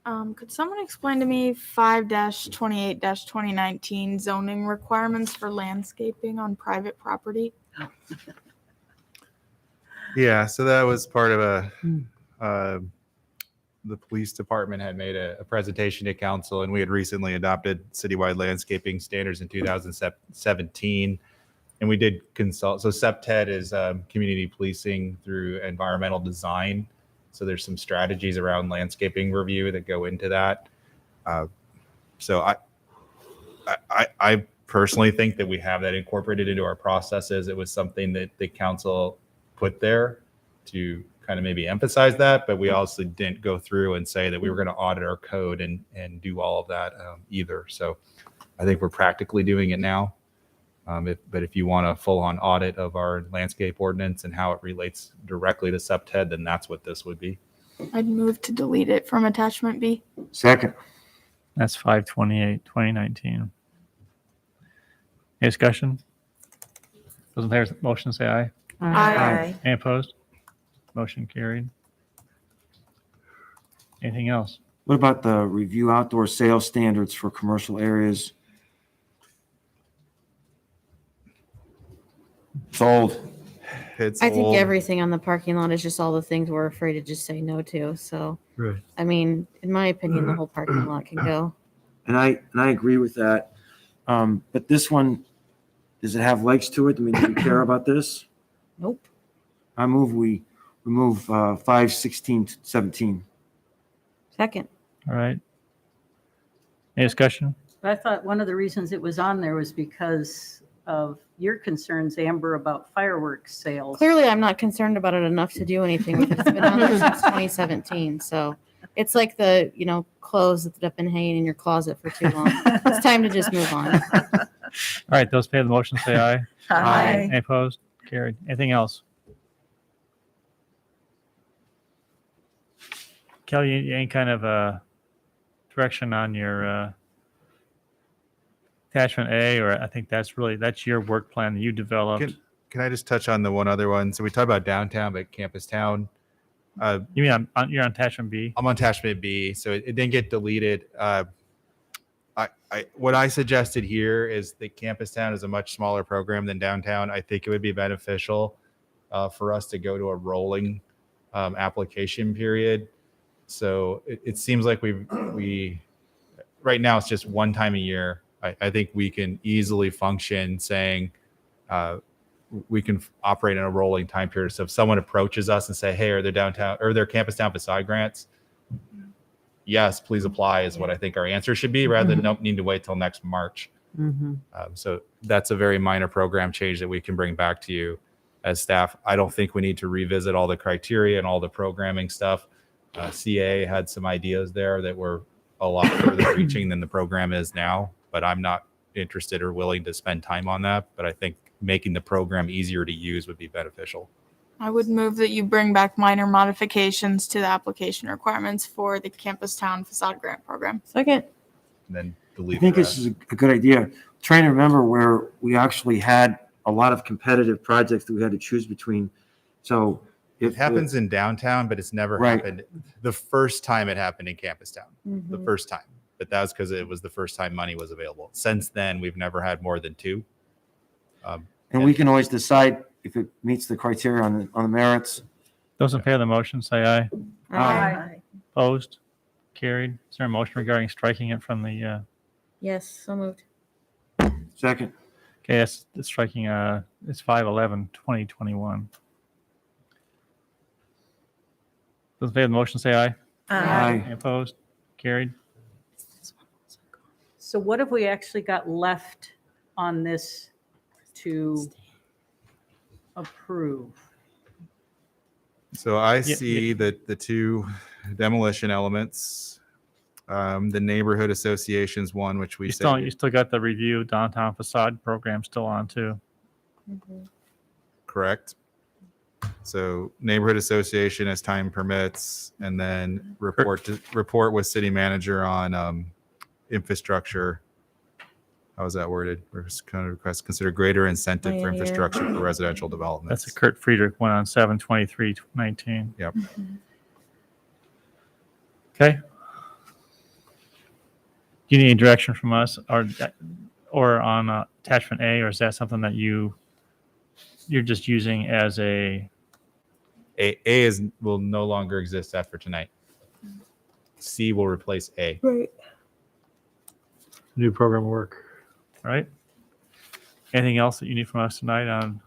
Could someone explain to me 5-28-2019 zoning requirements for landscaping on private property? Yeah, so that was part of the police department had made a presentation to council, and we had recently adopted citywide landscaping standards in 2017. And we did consult. So SEPTED is community policing through environmental design. So there's some strategies around landscaping review that go into that. So I personally think that we have that incorporated into our processes. It was something that the council put there to kind of maybe emphasize that, but we also didn't go through and say that we were going to audit our code and do all of that either. So I think we're practically doing it now. But if you want a full-on audit of our landscape ordinance and how it relates directly to SEPTED, then that's what this would be. I'd move to delete it from attachment B. Second. That's 5/28/2019. Any discussion? Those in favor of the motion, say aye. Aye. Any opposed? Motion carried. Anything else? What about the review outdoor sales standards for commercial areas? Sold. It's I think old. everything on the parking lot is just all the things we're afraid to just say no to. So, Right. I mean, in my opinion, the whole parking lot can go. And I agree with that. But this one, does it have legs to it? I mean, do we care about this? Nope. I move we remove 5/16/17. Second. All right. Any discussion? I thought one of the reasons it was on there was because of your concerns, Amber, about fireworks sales. Clearly, I'm not concerned about it enough to do anything with it. It's been on there since 2017. So it's like the, clothes that have been hanging in your closet for too long. It's time to just move on. All right, those in favor of the motion, say aye. Aye. Any opposed? Carried. Anything else? Kelly, you any kind of direction on your attachment A, or I think that's your work plan that you developed. Can I just touch on the one other one? So we talked about downtown, but campus town. You mean you're on attachment B? I'm on attachment B, so it didn't get deleted. What I suggested here is that campus town is a much smaller program than downtown. I think it would be beneficial for us to go to a rolling application period. So it seems like we right now it's just one time a year. I think we can easily function saying we can operate in a rolling time period. So if someone approaches us and say, hey, are there downtown or their campus town facade grants? Yes, please apply is what I think our answer should be, rather than need to wait till next March. Mm-hmm. So that's a very minor program change that we can bring back to you as staff. I don't think we need to revisit all the criteria and all the programming stuff. CA had some ideas there that were a lot further reaching than the program is now, but I'm not interested or willing to spend time on that. But I think making the program easier to use would be beneficial. I would move that you bring back minor modifications to the application requirements for the campus town facade grant program. Second. And then I delete think the this rest. is a good idea. Trying to remember where we actually had a lot of competitive projects that we had to choose between. So It happens in downtown, but it's never Right. happened. The first time it happened in campus town, the Mhm. first time, but that was because it was the first time money was available. Since then, we've never had more than two. And we can always decide if it meets the criteria on the merits. Those in favor of the motion, say aye. Aye. Opposed? Carried. Is there a motion regarding striking it from the, Yes, so moved. Second. okay, that's striking, it's 5/11/2021. Those in favor of the motion, say aye. Aye. Any opposed? Carried. So what have we actually got left on this to approve? So I Yeah, see that the two demolition elements, the neighborhood associations one, which we You said still got the review downtown facade program still on too. correct. So neighborhood association as time permits, and then report with city manager on infrastructure. How is that worded? Kind of request consider greater incentive for Pioneer. infrastructure for residential developments. That's a Kurt Friedrich one on 7/23/19. Yep. Okay. Do you need any direction from us or on attachment A, or is that something that you're just using as a, A will no longer exist after tonight. C will replace A. Right. new program work? All right. Anything else that you need from us tonight on?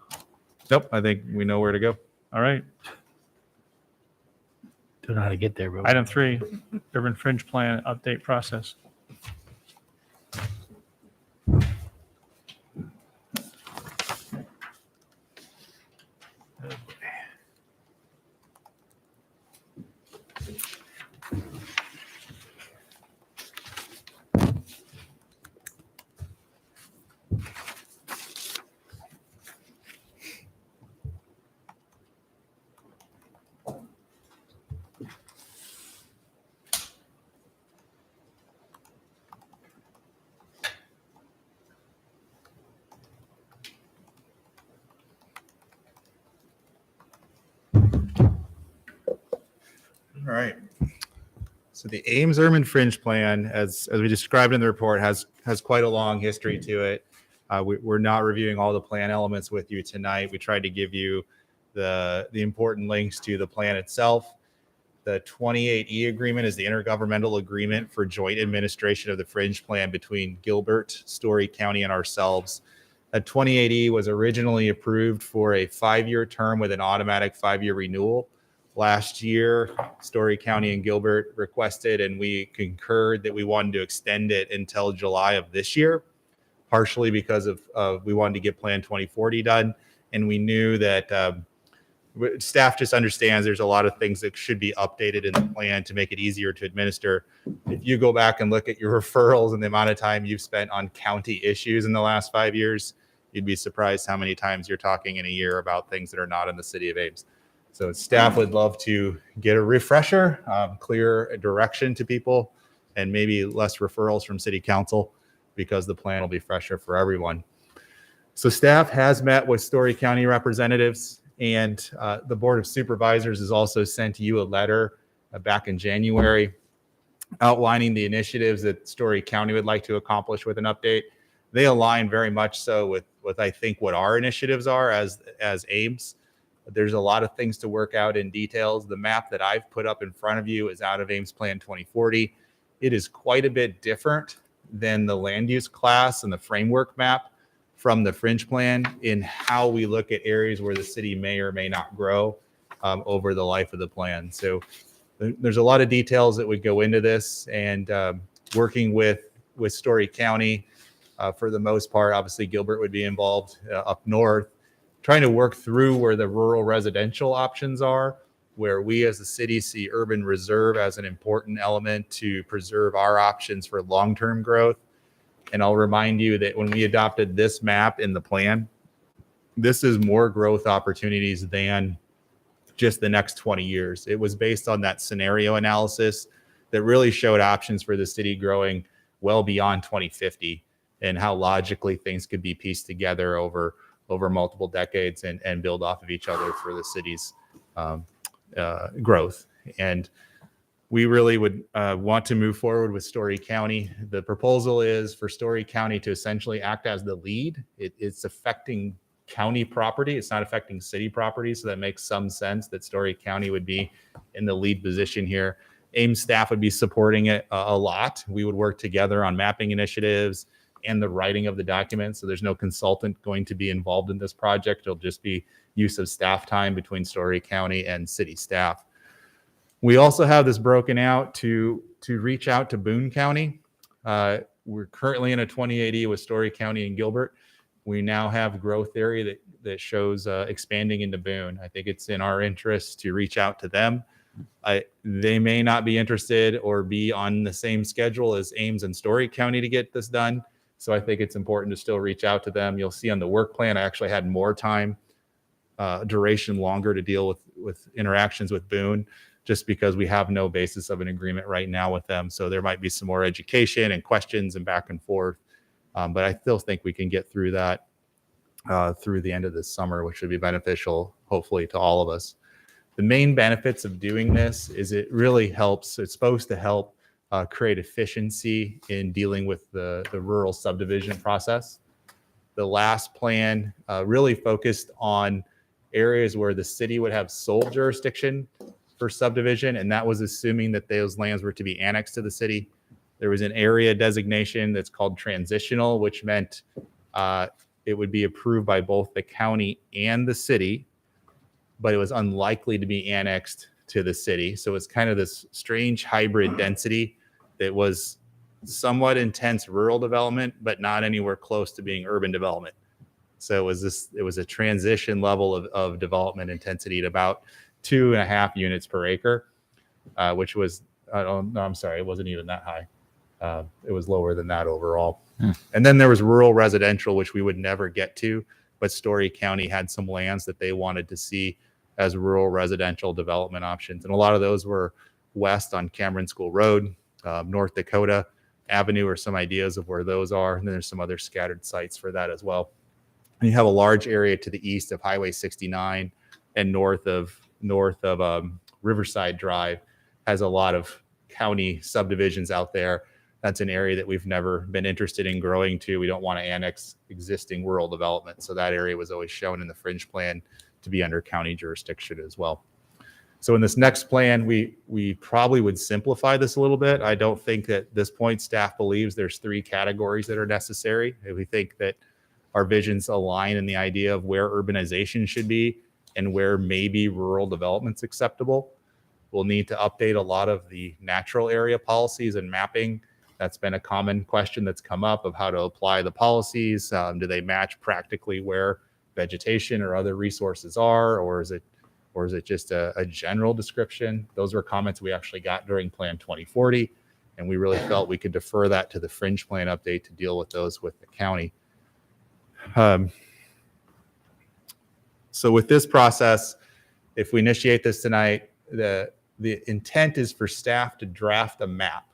Nope, I think we know where to go. All right. Don't know how to get there, but. Item 3, urban fringe plan update process. All right. So the Ames Urban Fringe Plan, as we described in the report, has quite a long history to it. We're not reviewing all the plan elements with you tonight. We tried to give you the important links to the plan itself. The 28E agreement is the intergovernmental agreement for joint administration of the Fringe Plan between Gilbert, Story County, and ourselves. That 28E was originally approved for a 5-year term with an automatic 5-year renewal. Last year, Story County and Gilbert requested, and we concurred that we wanted to extend it until July of this year, partially because of we wanted to get Plan 2040 done. And we knew that staff just understands there's a lot of things that should be updated in the plan to make it easier to administer. If you go back and look at your referrals and the amount of time you've spent on county issues in the last 5 years, you'd be surprised how many times you're talking in a year about things that are not in the city of Ames. So staff would love to get a refresher, clear direction to people, and maybe less referrals from city council because the plan will be fresher for everyone. So staff has met with Story County representatives, and the Board of Supervisors has also sent you a letter back in January outlining the initiatives that Story County would like to accomplish with an update. They align very much so with I think what our initiatives are as Ames. There's a lot of things to work out in details. The map that I've put up in front of you is out of Ames Plan 2040. It is quite a bit different than the land use class and the framework map from the Fringe Plan in how we look at areas where the city may or may not grow over the life of the plan. So there's a lot of details that would go into this, and working with Story County for the most part. Obviously, Gilbert would be involved up north, trying to work through where the rural residential options are, where we as a city see urban reserve as an important element to preserve our options for long-term growth. And I'll remind you that when we adopted this map in the plan, this is more growth opportunities than just the next 20 years. It was based on that scenario analysis that really showed options for the city growing well beyond 2050 and how logically things could be pieced together over multiple decades and build off of each other for the city's growth. And we really would want to move forward with Story County. The proposal is for Story County to essentially act as the lead. It's affecting county property. It's not affecting city property. So that makes some sense that Story County would be in the lead position here. Ames staff would be supporting it a lot. We would work together on mapping initiatives and the writing of the documents. So there's no consultant going to be involved in this project. It'll just be use of staff time between Story County and city staff. We also have this broken out to reach out to Boone County. We're currently in a 2080 with Story County and Gilbert. We now have growth area that shows expanding into Boone. I think it's in our interest to reach out to them. They may not be interested or be on the same schedule as Ames and Story County to get this done. So I think it's important to still reach out to them. You'll see on the work plan, I actually had more time, duration longer to deal with interactions with Boone, just because we have no basis of an agreement right now with them. So there might be some more education and questions and back and forth. But I still think we can get through that through the end of this summer, which should be beneficial, hopefully, to all of us. The main benefits of doing this is it really helps. It's supposed to help create efficiency in dealing with the rural subdivision process. The last plan really focused on areas where the city would have sole jurisdiction for subdivision, and that was assuming that those lands were to be annexed to the city. There was an area designation that's called transitional, which meant it would be approved by both the county and the city, but it was unlikely to be annexed to the city. So it's kind of this strange hybrid density that was somewhat intense rural development, but not anywhere close to being urban development. So it was a transition level of development intensity at about 2.5 units per acre, which was, I'm sorry, it wasn't even that high. It was lower than that overall. And then there was rural residential, which we would never get to, but Story County had some lands that they wanted to see as rural residential development options. And a lot of those were west on Cameron School Road, North Dakota Avenue are some ideas of where those are. And then there's some other scattered sites for that as well. And you have a large area to the east of Highway 69 and north of Riverside Drive has a lot of county subdivisions out there. That's an area that we've never been interested in growing to. We don't want to annex existing rural development. So that area was always shown in the Fringe plan to be under county jurisdiction as well. So in this next plan, we probably would simplify this a little bit. I don't think that at this point staff believes there's 3 categories that are necessary. We think that our visions align in the idea of where urbanization should be and where maybe rural development's acceptable. We'll need to update a lot of the natural area policies and mapping. That's been a common question that's come up of how to apply the policies. Do they match practically where vegetation or other resources are, or is it just a general description? Those were comments we actually got during Plan 2040, and we really felt we could defer that to the Fringe plan update to deal with those with the county. So with this process, if we initiate this tonight, the intent is for staff to draft a map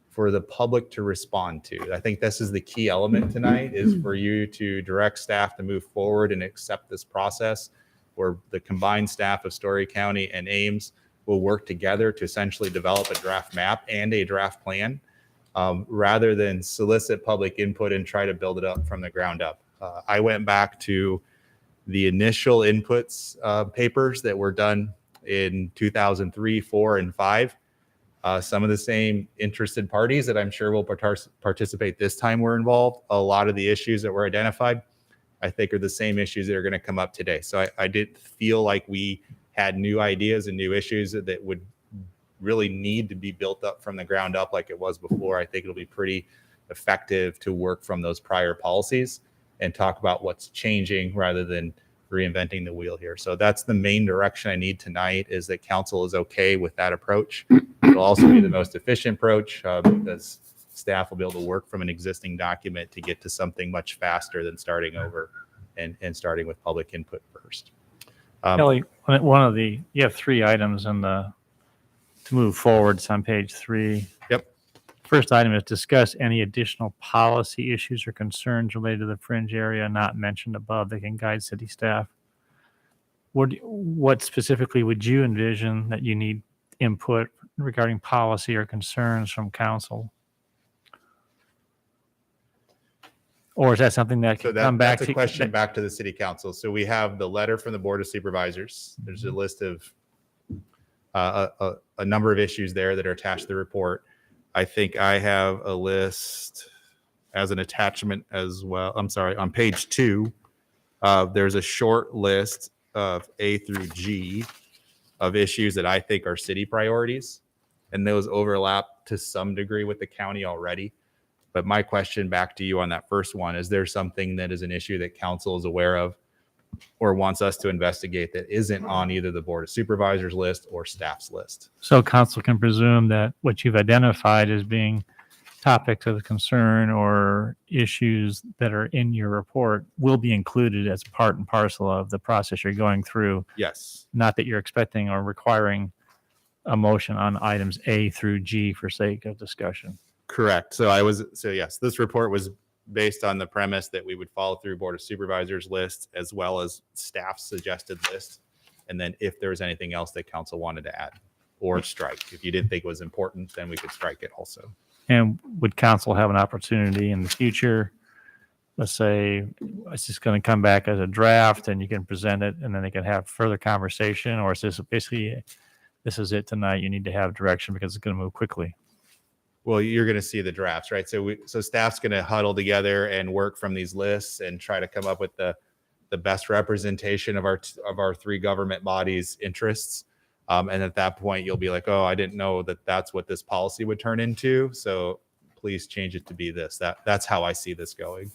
for the public to respond to. I think this is the key element tonight, is for you to direct staff to move forward and accept this process where the combined staff of Story County and Ames will work together to essentially develop a draft map and a draft plan, rather than solicit public input and try to build it up from the ground up. I went back to the initial inputs papers that were done in 2003, 4, and 5. Some of the same interested parties that I'm sure will participate this time were involved. A lot of the issues that were identified, I think, are the same issues that are going to come up today. So I didn't feel like we had new ideas and new issues that would really need to be built up from the ground up like it was before. I think it'll be pretty effective to work from those prior policies and talk about what's changing rather than reinventing the wheel here. So that's the main direction I need tonight, is that council is okay with that approach. It'll also be the most efficient approach because staff will be able to work from an existing document to get to something much faster than starting over and starting with public input first. Kelly, you have 3 items to move forward. It's on page 3. Yep. First item is discuss any additional policy issues or concerns related to the Fringe area not mentioned above that can guide city staff. What specifically would you envision that you need input regarding policy or concerns from council? Or is that something that can come back that's to a question back to the city council? So we have the letter from the board of supervisors. There's a list of a number of issues there that are attached to the report. I think I have a list as an attachment as well. I'm sorry, on page 2, there's a short list of A through G of issues that I think are city priorities, and those overlap to some degree with the county already. But my question back to you on that first one, is there something that is an issue that council is aware of or wants us to investigate that isn't on either the board of supervisors list or staff's list? So council can presume that what you've identified as being topics of concern or issues that are in your report will be included as part and parcel of the process you're going through. Yes. Not that you're expecting or requiring a motion on items A through G for sake of discussion. Correct. So yes, this report was based on the premise that we would follow through board of supervisors list as well as staff's suggested list. And then if there was anything else that council wanted to add or strike, if you didn't think it was important, then we could strike it also. And would council have an opportunity in the future, let's say it's just going to come back as a draft and you can present it and then they can have further conversation, or is this basically, this is it tonight, you need to have direction because it's going to move quickly? Well, you're going to see the drafts, right? So staff's going to huddle together and work from these lists and try to come up with the best representation of our 3 government bodies' interests. And at that point, you'll be like, oh, I didn't know that that's what this policy would turn into. So please change it to be this. That's how I see this going.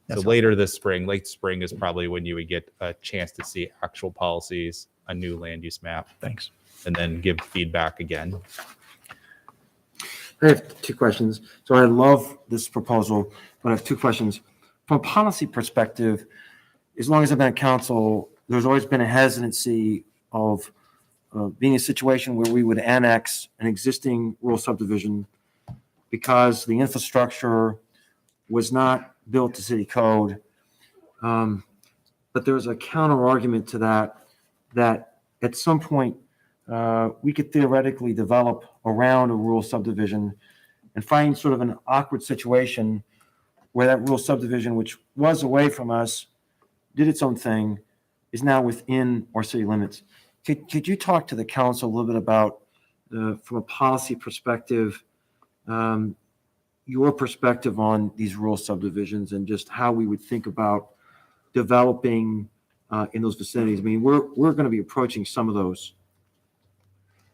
So later this spring, late spring is probably when you would get a chance to see actual policies, a new land use map. Thanks. And then give feedback again. I have two questions. So I love this proposal, but I have two questions. From a policy perspective, as long as I've been at council, there's always been a hesitancy of being a situation where we would annex an existing rural subdivision because the infrastructure was not built to city code. But there's a counter argument to that at some point, we could theoretically develop around a rural subdivision and find sort of an awkward situation where that rural subdivision, which was away from us, did its own thing, is now within our city limits. Could you talk to the council a little bit about, from a policy perspective, your perspective on these rural subdivisions and just how we would think about developing in those vicinities? I mean, we're going to be approaching some of those.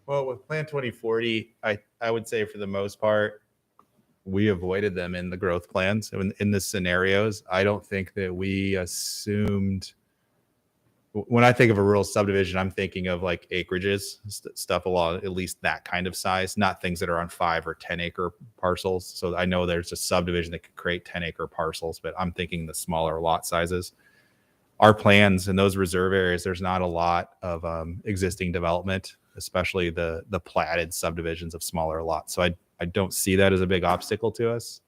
Well, with Plan 2040, I would say for the most part, we avoided them in the growth plans. In the scenarios, I don't think that we assumed. When I think of a rural subdivision, I'm thinking of like acreages, stuff along at least that kind of size, not things that are on 5 or 10 acre parcels. So I know there's a subdivision that could create 10 acre parcels, but I'm thinking the smaller lot sizes. Our plans in those reserve areas, there's not a lot of existing development, especially the platted subdivisions of smaller lots. So I don't see that as a big obstacle to us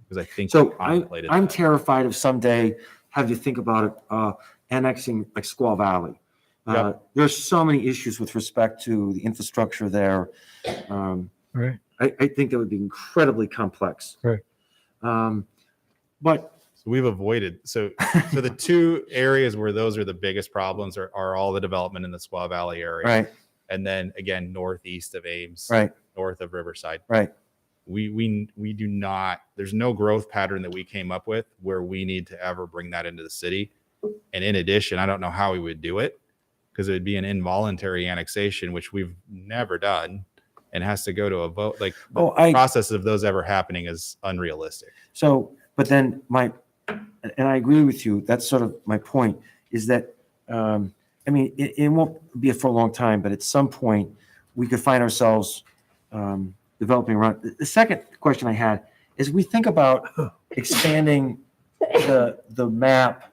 because I think So we contemplated I'm that. terrified of someday having to think about it, annexing like Squaw Valley. Yep. There's so many issues with respect to the infrastructure there. Right. I think that would be incredibly complex. Right. But So we've avoided. So the two areas where those are the biggest problems are all the development in the Squaw Valley area. right, And then again, northeast of Ames, right, north of Riverside. right. We do not, there's no growth pattern that we came up with where we need to ever bring that into the city. And in addition, I don't know how we would do it because it would be an involuntary annexation, which we've never done and has to go to a vote. Like the process of those ever happening is unrealistic. So, but then and I agree with you, that's sort of my point, is that, I mean, it won't be for a long time, but at some point, we could find ourselves developing around. The second question I had is we think about expanding the map.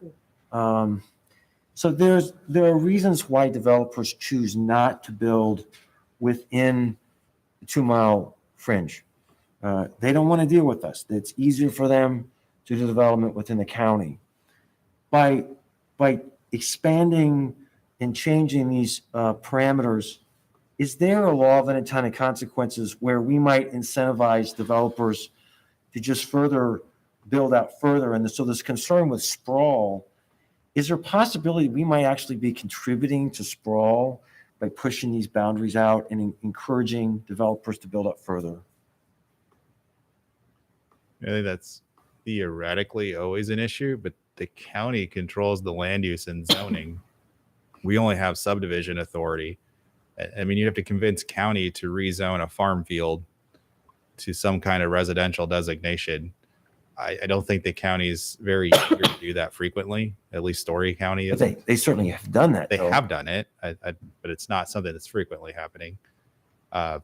So there are reasons why developers choose not to build within the 2 mile fringe. They don't want to deal with us. It's easier for them to do development within the county. By expanding and changing these parameters, is there a law of unintended consequences where we might incentivize developers to just further build out further? And so this concern with sprawl, is there a possibility we might actually be contributing to sprawl by pushing these boundaries out and encouraging developers to build up further? I think that's theoretically always an issue, but the county controls the land use and zoning. We only have subdivision authority. I mean, you have to convince county to rezone a farm field to some kind of residential designation. I don't think the county's very eager to do that frequently. At least Story County is. They certainly have done that. They though. have done it, but it's not something that's frequently happening. But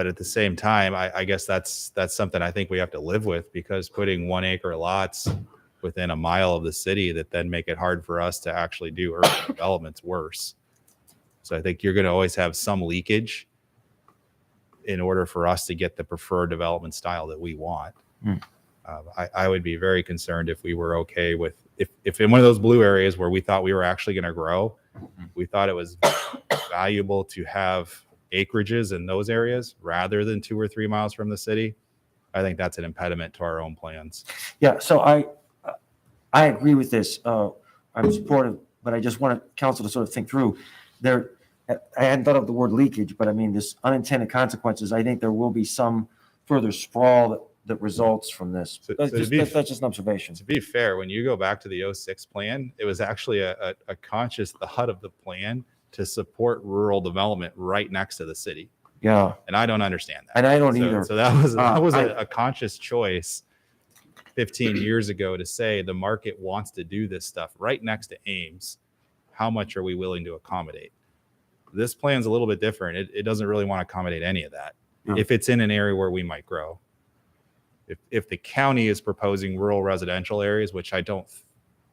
at the same time, I guess that's something I think we have to live with, because putting 1 acre lots within a mile of the city that then make it hard for us to actually do urban development's worse. So I think you're going to always have some leakage in order for us to get the preferred development style that we want. I would be very concerned if we were okay with, if in one of those blue areas where we thought we were actually going to grow, we thought it was valuable to have acreages in those areas rather than 2 or 3 miles from the city. I think that's an impediment to our own plans. Yeah, so I agree with this. I'm supportive, but I just want council to sort of think through. I hadn't thought of the word leakage, but I mean, this unintended consequences. I think there will be some further sprawl that results from this. That's just an observation. To be fair, when you go back to the 06 plan, it was actually a conscious thought of the plan to support rural development right next to the city. Yeah, And I don't understand that. and I don't So- either. So that was I- a conscious choice 15 years ago to say the market wants to do this stuff right next to Ames. How much are we willing to accommodate? This plan's a little bit different. It doesn't really want to accommodate any of that. Yeah. If it's in an area where we might grow. If the county is proposing rural residential areas, which I don't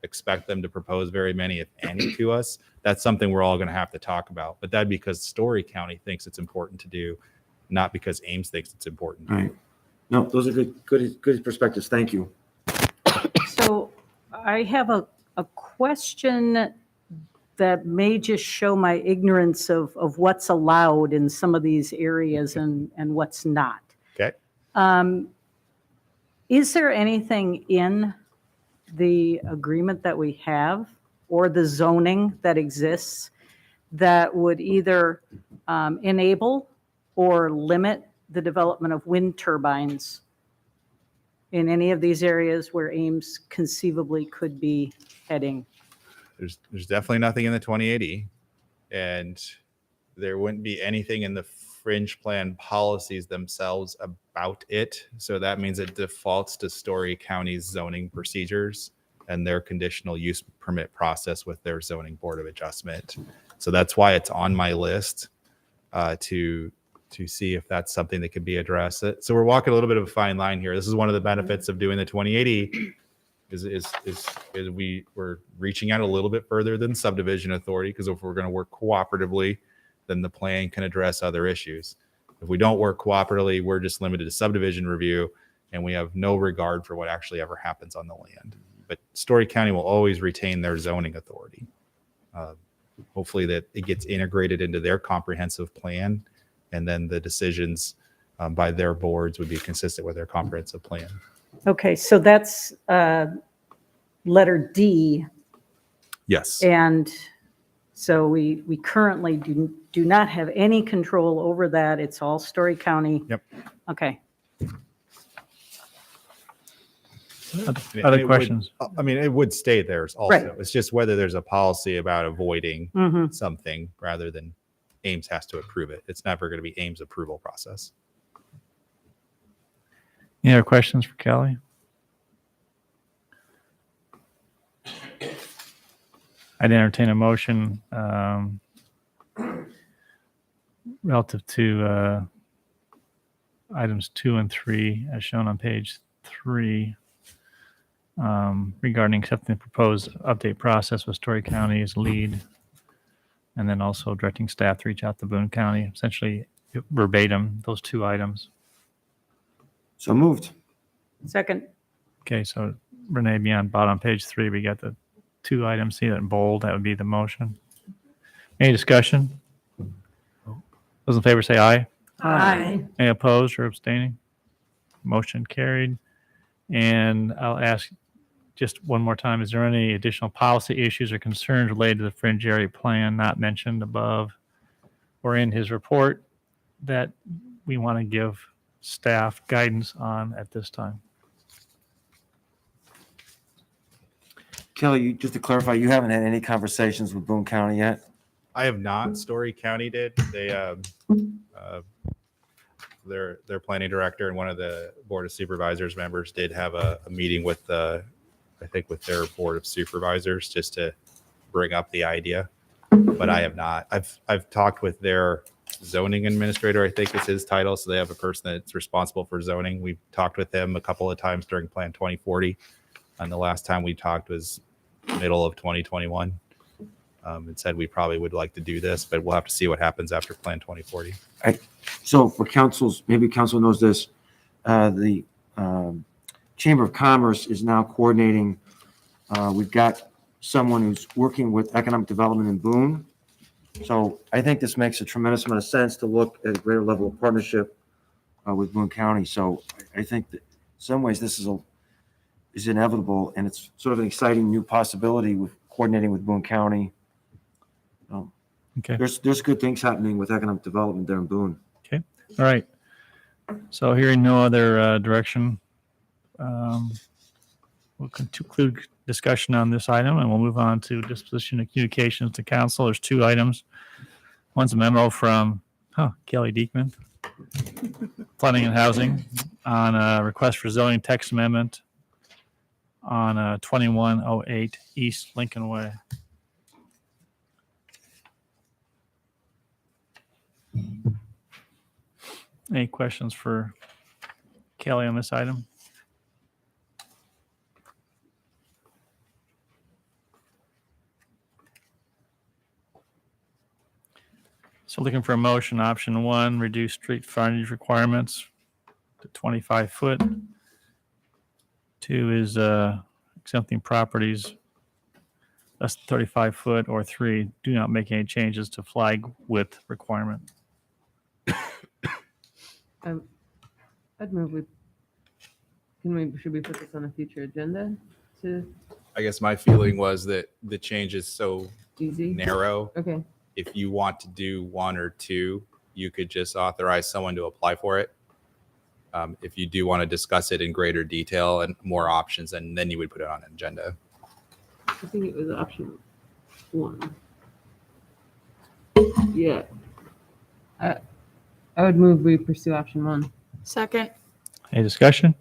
expect them to propose very many, if any, to us, that's something we're all going to have to talk about. But that'd because Story County thinks it's important to do, not because Ames thinks it's important. Right. No, those are good perspectives. Thank you. So I have a question that may just show my ignorance of what's allowed in some of these areas and what's not. Okay. Is there anything in the agreement that we have or the zoning that exists that would either enable or limit the development of wind turbines in any of these areas where Ames conceivably could be heading? There's definitely nothing in the 2080, and there wouldn't be anything in the Fringe plan policies themselves about it. So that means it defaults to Story County's zoning procedures and their conditional use permit process with their zoning board of adjustment. So that's why it's on my list to see if that's something that could be addressed. So we're walking a little bit of a fine line here. This is one of the benefits of doing the 2080 is we're reaching out a little bit further than subdivision authority, because if we're going to work cooperatively, then the plan can address other issues. If we don't work cooperatively, we're just limited to subdivision review, and we have no regard for what actually ever happens on the land. But Story County will always retain their zoning authority. Hopefully that it gets integrated into their comprehensive plan, and then the decisions by their boards would be consistent with their comprehensive plan. Okay, so that's letter D. Yes. And so we currently do not have any control over that. It's all Story County. Yep. Okay. Other questions? It would stay theirs also. Right. It's just whether there's a policy about avoiding Mhm. something rather than Ames has to approve it. It's never going to be Ames approval process. Any other questions for Kelly? I'd entertain a motion relative to items 2 and 3 as shown on page 3 regarding accepting the proposed update process with Story County as lead, and then also directing staff to reach out to Boone County, essentially verbatim, those 2 items. So moved. Second. Okay, so Renee, beyond bottom page 3, we got the 2 items. See that in bold? That would be the motion. Any discussion? Those in favor say aye. Aye. Any opposed or abstaining? Motion carried. And I'll ask just one more time, is there any additional policy issues or concerns related to the Fringe area plan not mentioned above or in his report that we want to give staff guidance on at this time? Kelly, just to clarify, you haven't had any conversations with Boone County yet? I have not. Story County did. They their planning director and one of the board of supervisors members did have a meeting with with their board of supervisors just to bring up the idea, but I have not. I've talked with their zoning administrator, I think is his title. So they have a person that's responsible for zoning. We've talked with him a couple of times during Plan 2040. And the last time we talked was middle of 2021. And said we probably would like to do this, but we'll have to see what happens after Plan 2040. So for maybe council knows this, the Chamber of Commerce is now coordinating. We've got someone who's working with economic development in Boone. So I think this makes a tremendous amount of sense to look at a greater level of partnership with Boone County. So I think that in some ways this is inevitable, and it's sort of an exciting new possibility with coordinating with Boone County. Okay. There's good things happening with economic development there in Boone. Okay. All right. So hearing no other direction, we'll we'll conclude discussion on this item, and we'll move on to disposition of communications to council. There's two items. One's a memo from Kelly Diekman, Planning and Housing, on a request for zoning text amendment on 2108 East Lincoln Way. Any questions for Kelly on this item? So looking for a motion, option one, reduce street frontage requirements to 25 foot. Two is exempting properties less than 35 foot, or three, do not make any changes to flag width requirement. I'd move should we put this on a future agenda to I guess my feeling was that the change is so easy? narrow. Okay, If you want to do one or two, you could just authorize someone to apply for it. If you do want to discuss it in greater detail and more options, and then you would put it on an agenda. I think it was option one. Yeah. I would move we pursue option one. Second. Any discussion?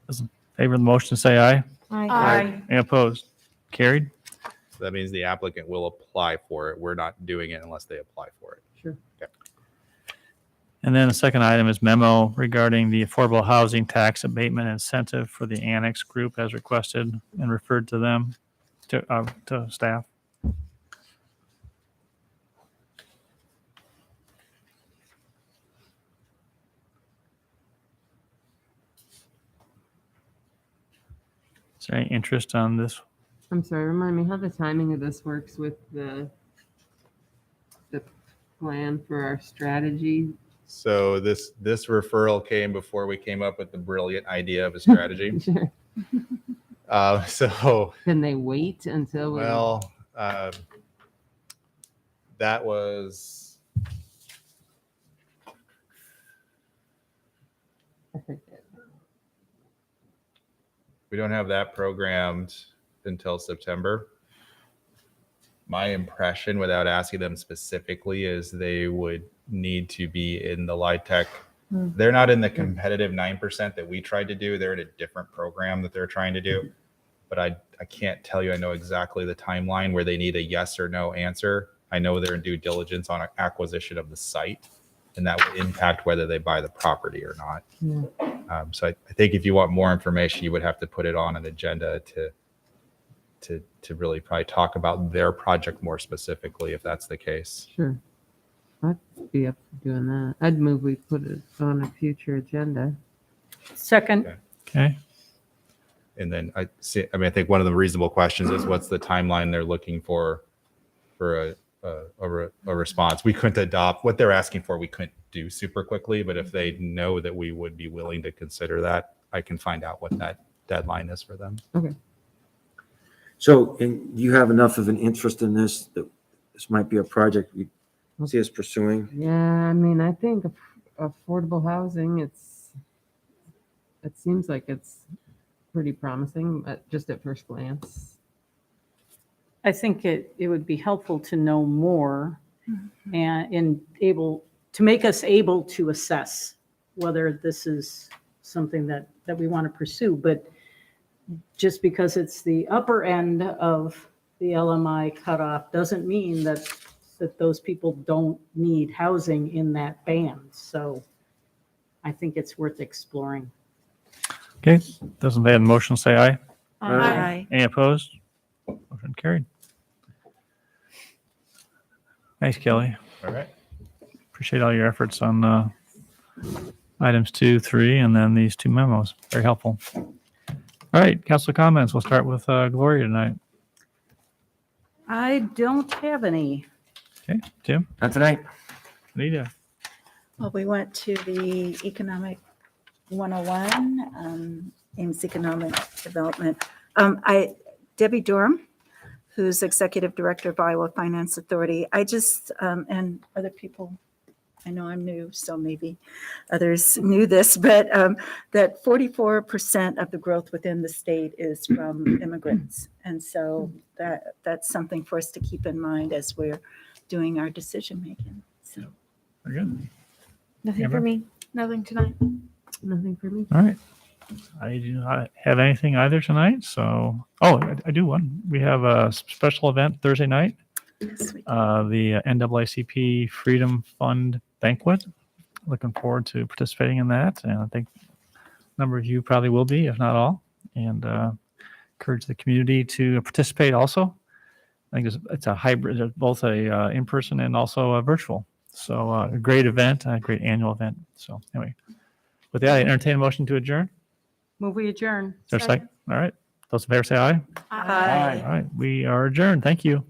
Those in favor of the motion, say aye. Aye. Any opposed? Carried. So that means the applicant will apply for it. We're not doing it unless they apply for it. Sure. Okay. And then the second item is memo regarding the affordable housing tax abatement incentive for the annex group as requested and referred to them, to staff. Is there any interest on this? I'm sorry, remind me how the timing of this works with the plan for our strategy. So this referral came before we came up with the brilliant idea of a strategy. Sure. So Can they wait until we? well, that was I forget. we don't have that programmed until September. My impression, without asking them specifically, is they would need to be in the LIHTC. They're not in the competitive 9% that we tried to do. They're in a different program that they're trying to do. But I can't tell you I know exactly the timeline where they need a yes or no answer. I know they're in due diligence on acquisition of the site, and that would impact whether they buy the property or not. Yeah. So I think if you want more information, you would have to put it on an agenda to really probably talk about their project more specifically, if that's the case. Sure. I'd be up for doing that. I'd move we put it on a future agenda. Second. Okay. And then I think one of the reasonable questions is what's the timeline they're looking for a response. We couldn't adopt what they're asking for. We couldn't do super quickly, but if they know that we would be willing to consider that, I can find out what that deadline is for them. Okay. So, and you have enough of an interest in this that this might be a project we see us pursuing? Yeah, I mean, I think affordable housing, it seems like it's pretty promising, but just at first glance. I think it would be helpful to know more and able to make us able to assess whether this is something that we want to pursue. But just because it's the upper end of the LMI cutoff doesn't mean that those people don't need housing in that band. So I think it's worth exploring. Okay. Doesn't have a motion, say aye. Aye. Any opposed? Motion carried. Thanks, Kelly. All right. Appreciate all your efforts on items 2, 3, and then these two memos. Very helpful. All right, council comments. We'll start with Gloria tonight. I don't have any. Okay, Tim, Not tonight. Anita. Well, we went to the Economic 101, Ames Economic Development. Debbie Durham, who's Executive Director of Iowa Finance Authority. I just, and other people I know I'm new, so maybe others knew this, but that 44% of the growth within the state is from immigrants. And so that's something for us to keep in mind as we're doing our decision making. So. Very good. Nothing Amber? for me. Nothing tonight. Nothing for me. All right. I do not have anything either tonight. So, I do one. We have a special event Thursday night, Yes, we the NAACP Freedom Fund Banquet. Looking forward to participating in that. And I think a number of you probably will be, if not all. And encourage the community to participate also. I think it's a hybrid, both a in-person and also a virtual. So a great event, a great annual event. So anyway, with that, I entertain a motion to adjourn. Move we adjourn. Is there a second? All right. Those in favor say aye. Aye. All right. We are adjourned. Thank you.